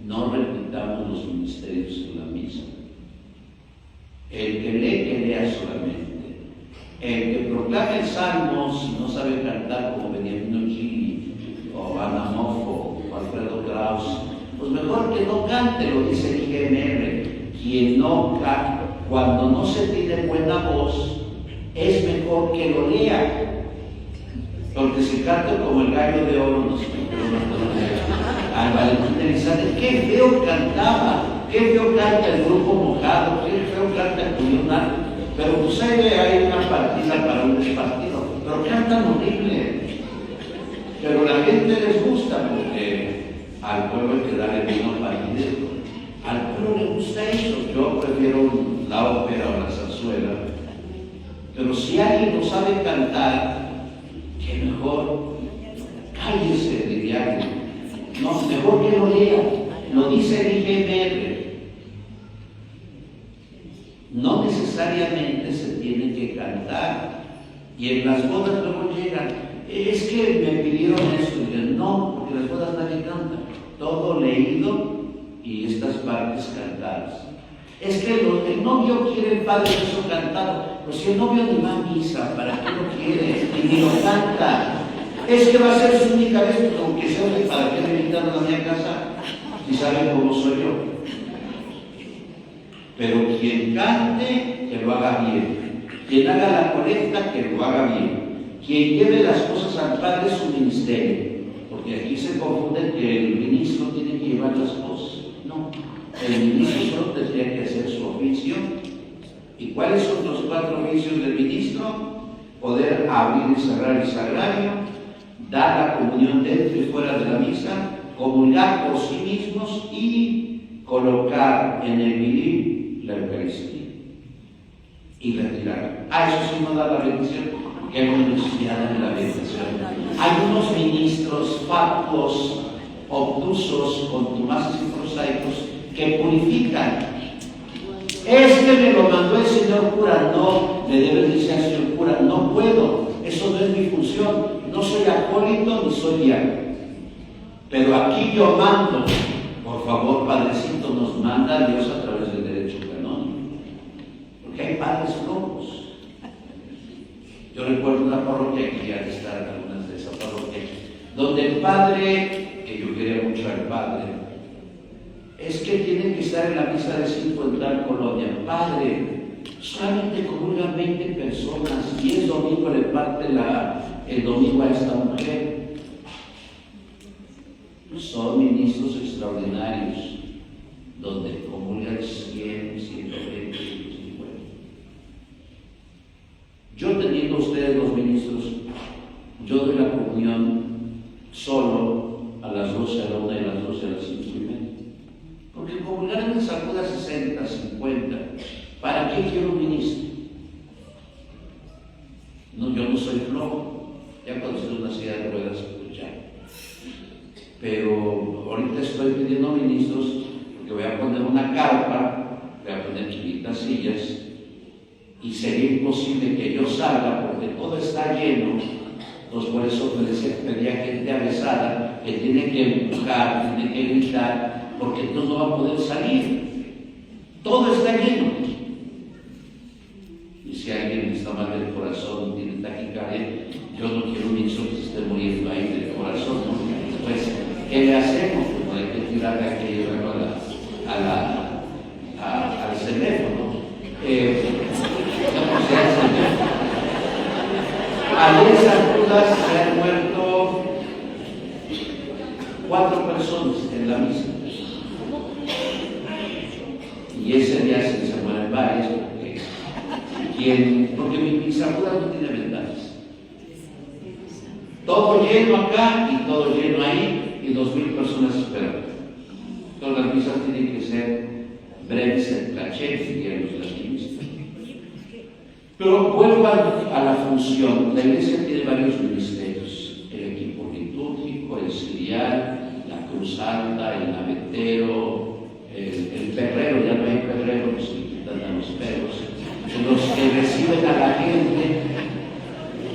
no repitamos los ministerios en la misa. El que lee, que lea solamente. El que proclame el salmo, si no sabe cantar como Beniamino Gili, o Ana Moffo, o Alfredo Kraus, pues mejor que no cante, lo dice el IGMR. Quien no canta, cuando no se tiene buena voz, es mejor que lo lea. Porque si canto como el gallo de oro, no sé, al Valentín Elizalde, qué feo cantaba, qué feo canta el Grupo Mojado, qué feo canta el Leonardo, pero pues ahí hay una partida para un despartido, pero cantan horrible. Pero la gente les gusta porque al pueblo hay que darle vino partidero. Al pueblo le gusta eso. Yo prefiero la ópera o la zarzuela. Pero si alguien no sabe cantar, que mejor cállese, diría alguien. No, mejor que lo lea. Lo dice el IGMR. No necesariamente se tiene que cantar. Y en las bodas luego llegan. Es que me pidieron esto. Y yo, no, porque en las bodas nadie canta. Todo leído y estas partes cantadas. Es que el novio quiere el Padre Nuestro cantado. Pues si el novio ni va a misa, ¿para qué lo quiere? Y ni lo canta. Es que va a ser su única vez, pues aunque sea, ¿para qué me invitan a mi casa? Si saben cómo soy yo. Pero quien cante, que lo haga bien. Quien haga la colecta, que lo haga bien. Quien lleve las cosas al Padre es su ministerio. Porque aquí se confunde que el ministro tiene que llevar las cosas. No. El ministro solo tendría que hacer su oficio. ¿Y cuáles son los 4 oficios del ministro? Poder abrir y cerrar el sagrario, dar la comunión dentro y fuera de la misa, comulgar por sí mismos y colocar en el milín la Eucaristía y retirar. Eso sí no da la bendición, porque hay una necesidad en la bendición. Hay unos ministros fatuos, obtusos, contumaces y prosaicos que purifican. Es que me lo mandó el señor cura. No, le debes decir al señor cura, no puedo, eso no es mi función, no soy acólito ni soy diácono. Pero aquí yo mando, por favor, Padrecito, nos manda Dios a través del derecho canónico. Porque hay padres locos. Yo recuerdo una parroquia que ya estar en algunas de esas parroquias, donde el padre, que yo quería mucho al padre, es que tienen que estar en la misa de 5 en tal colonia. Padre, solamente comulgan 20 personas y el domingo le parte el domingo a esta mujer. Son ministros extraordinarios, donde comulgan 100, 120, 150. Yo teniendo ustedes los ministros, yo doy la comunión solo a las 12 a la 1 y a las 12 a las 5:30. Porque comulgar me sacuda 60, 50. ¿Para qué quiero un ministro? No, yo no soy flojo. Ya cuando estoy en una silla de ruedas, pues ya. pero ahorita estoy pidiendo ministros porque voy a poner una carpa, voy a poner 500 sillas y sería imposible que yo salga porque todo está lleno. Entonces por eso pedía gente avesada que tiene que empujar, tiene que gritar, porque entonces no va a poder salir. Todo está lleno. Y si alguien está mal del corazón, tiene taquicardia, yo no quiero un ministro que se esté muriendo ahí del corazón, ¿no? Pues, ¿qué le hacemos? Pues no hay que tirar aquello al teléfono. Ayer en San Judas se han muerto 4 personas en la misa. Y ese día se mueren varios porque mi San Judas no tiene ventanas. Todo lleno acá y todo lleno ahí y 2000 personas esperando. Todas las misas tienen que ser breves en caché, dirían los latinistas. Pero vuelvo a la función. La iglesia tiene varios ministerios: el equipo litúrgico, el cirial, la cruz alta, el navetero, el perrero. Ya no hay perrero, pues se le quitan a los perros. Los que reciben a la gente,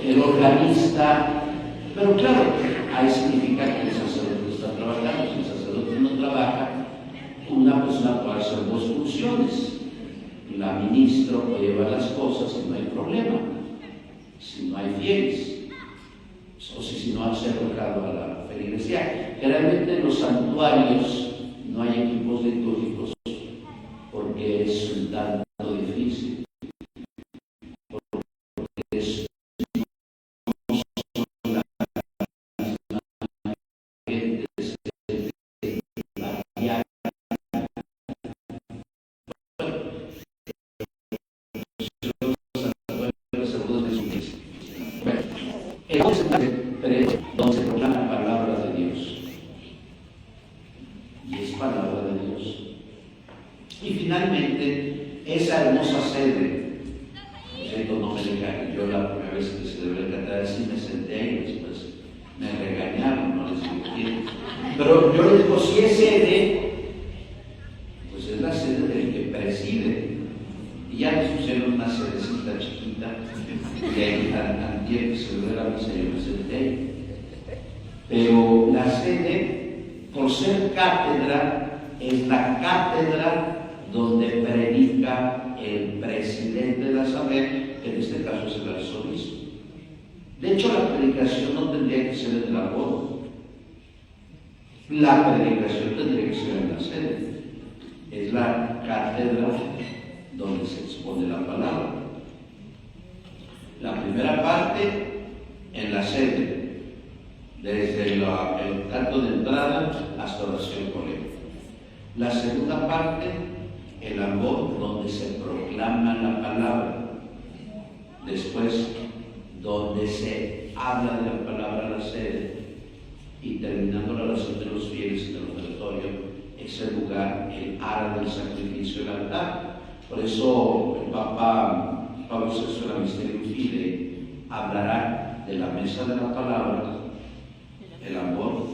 el organista. Pero claro, ahí significa que el sacerdote está trabajando. Si el sacerdote no trabaja, una persona puede hacer 2 funciones. La ministra puede llevar las cosas y no hay problema, si no hay fieles, o si no se ha tocado a la feligresía. Generalmente en los santuarios no hay equipos litúrgicos porque es un tanto difícil, porque es donde se proclama la palabra de Dios, y es palabra de Dios. Y finalmente, esa hermosa sede, no me regañé, yo la primera vez que se debe cantar así me senté ahí, después me regañaron, no les dije, pero yo les digo, si es sede, pues es la sede del que preside. Y ya les pusieron una sedecita chiquita, y ahí antier que se ve la misa yo me senté ahí. Pero la sede, por ser cátedra, es la cátedra donde predica el presidente de la asamblea, que en este caso es el arzobispo. De hecho, la predicación no tendría que ser en la boda. La predicación tendría que ser en la sede. Es la cátedra donde se expone la palabra. La primera parte en la sede, desde el canto de entrada hasta oración colecta. La segunda parte, el ambón, donde se proclama la palabra. Después, donde se habla de la palabra a la sede. Y terminando la oración de los fieles en el ofertorio, ese lugar, el ara del sacrificio, el altar. Por eso el Papa Pablo VI en la Mysterium Fidei hablará de la mesa de la palabra, el amor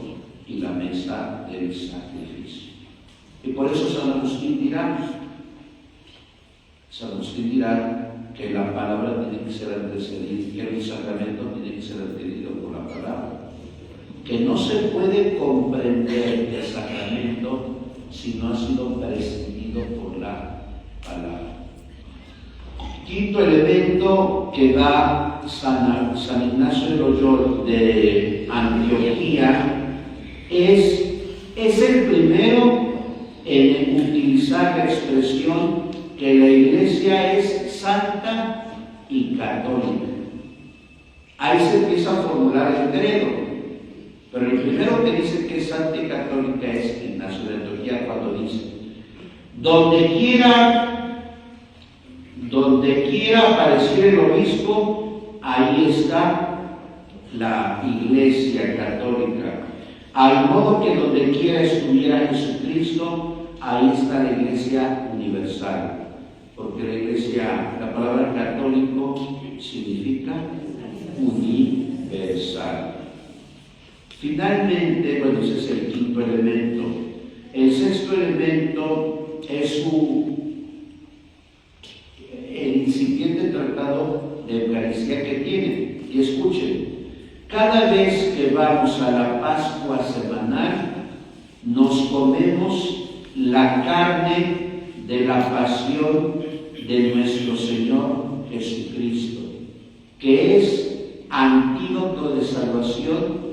y la mesa del sacrificio. Y por eso San Agustín dirá que la palabra tiene que ser antecedida, que el sacramento tiene que ser antecedido por la palabra, que no se puede comprender el sacramento si no ha sido precedido por la palabra. Quinto elemento que da San Ignacio de Loyola de Antioquía es el primero en utilizar la expresión que la Iglesia es santa y católica. Ahí se empieza a formular el credo, pero el primero que dice que es santa y católica es Ignacio de Antioquía, cuando dice: donde quiera aparecer el obispo, ahí está la Iglesia católica. Al modo que donde quiera estuviera Jesucristo, ahí está la Iglesia universal. Porque la palabra católico significa universal. Finalmente, bueno, ese es el quinto elemento. El sexto elemento es el incipiente tratado de Eucaristía que tiene. Y escuchen, cada vez que vamos a la Pascua semanal, nos comemos la carne de la pasión de nuestro Señor Jesucristo, que es antídoto de salvación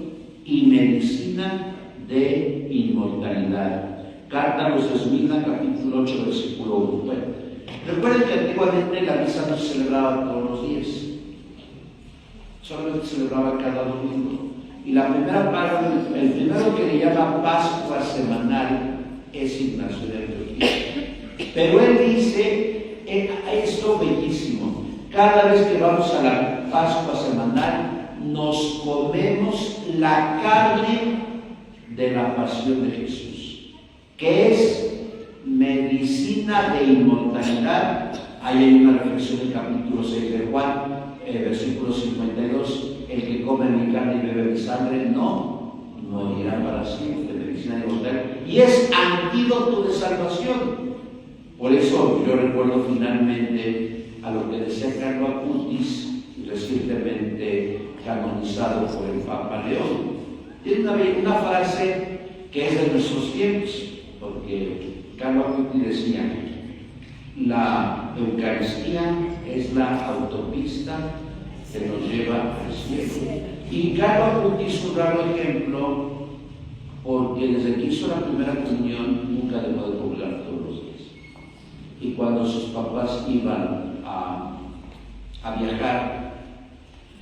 y medicina de inmortalidad. Carta a los Esmirna, capítulo 8, versículo 1. Bueno, recuerden que antiguamente la misa no se celebraba todos los días, solamente se celebraba cada domingo. Y la primera parte, el primero que le llama Pascua semanal es Ignacio de Antioquía. Pero él dice esto bellísimo: cada vez que vamos a la Pascua semanal, nos comemos la carne de la pasión de Jesús, que es medicina de inmortalidad. Ahí hay una reflexión en el capítulo 6 de Juan, versículo 52: el que come mi carne y bebe mi sangre no morirá para siempre, medicina de inmortalidad, y es antídoto de salvación. Por eso yo recuerdo finalmente a lo que decía Carlo Acutis, recientemente canonizado por el Papa León. Tiene una frase que es de nuestros tiempos, porque Carlo Acutis decía: la Eucaristía es la autopista que nos lleva al cielo. Y Carlo Acutis es un raro ejemplo, porque desde que hizo la primera comunión nunca dejó de comulgar todos los días. Y cuando sus papás iban a viajar,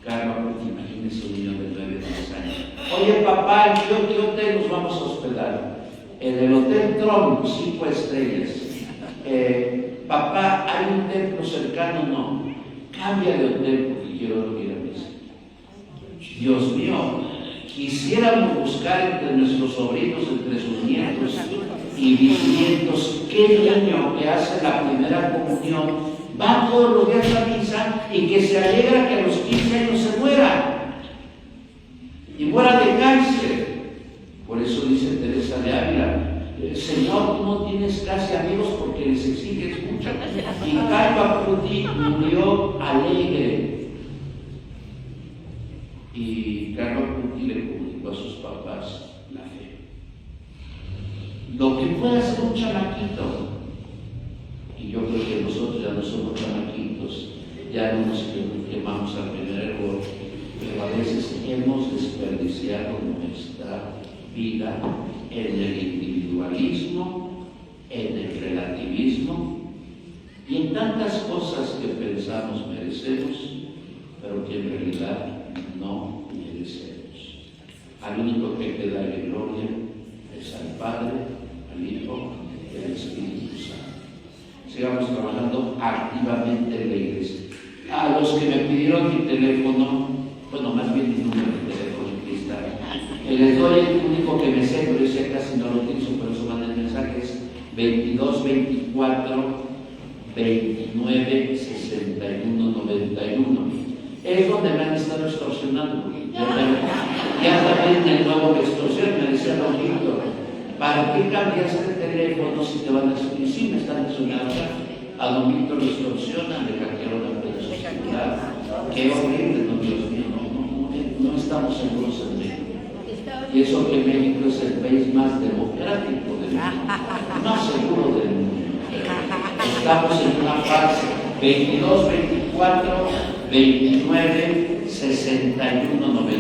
Carlos, imagínense un niño de 9 o 10 años: oye papá, ¿en qué hotel nos vamos a hospedar? En el Hotel Tron, 5 estrellas. Papá, ¿hay un templo cercano? No. Cambia de hotel porque quiero dormir a misa. Dios mío, quisiéramos buscar entre nuestros sobrinos, entre sus nietos y bisnietos, qué niño que hace la primera comunión va todos los días a misa y que se alegra que a los 15 años se muera y muera de cáncer. Por eso dice Teresa de Ávila: Señor, tú no tienes casi amigos porque les exiges mucho. Y Carlo Acutis murió alegre. Y Carlo Acutis le comunicó a sus papás la fe. Lo que puede hacer un chamaquito, y yo creo que nosotros ya no somos chamaquitos, ya no nos quemamos al primer error, pero a veces hemos desperdiciado nuestra vida en el individualismo, en el relativismo y en tantas cosas que pensamos merecemos, pero que en realidad no merecemos. Al único que hay que darle gloria es al Padre, al Hijo y al Espíritu Santo. Sigamos trabajando activamente en la iglesia. A los que me pidieron mi teléfono, bueno, más bien mi número de teléfono en cristal, les doy el único que me sé, pero yo casi no lo utilizo, por eso manden mensajes: 22 24 29 61 91. Es donde me han estado extorsionando. Ya también el nuevo me extorsiona, me decía Don Víctor: ¿para qué cambiaste de teléfono si te van a decir? Y sí, me están extorsionando. A Don Víctor lo extorsionan, le hackearon la red social. Qué horrible, no, Dios mío, no estamos seguros en México. Y eso que México es el país más democrático del mundo, más seguro del mundo. Estamos en una fase: 22 24 29 61 91.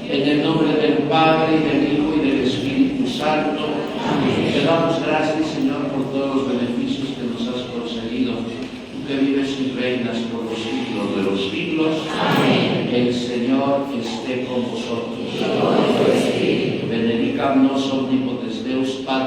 En el nombre del Padre, y del Hijo, y del Espíritu Santo. Amén. Te damos gracias, Señor, por todos los beneficios que nos has concedido. Tú que vives y reinas por los siglos de los siglos. Amén. El Señor esté con vosotros. Benedicat nos omnipotens Deus, Padre,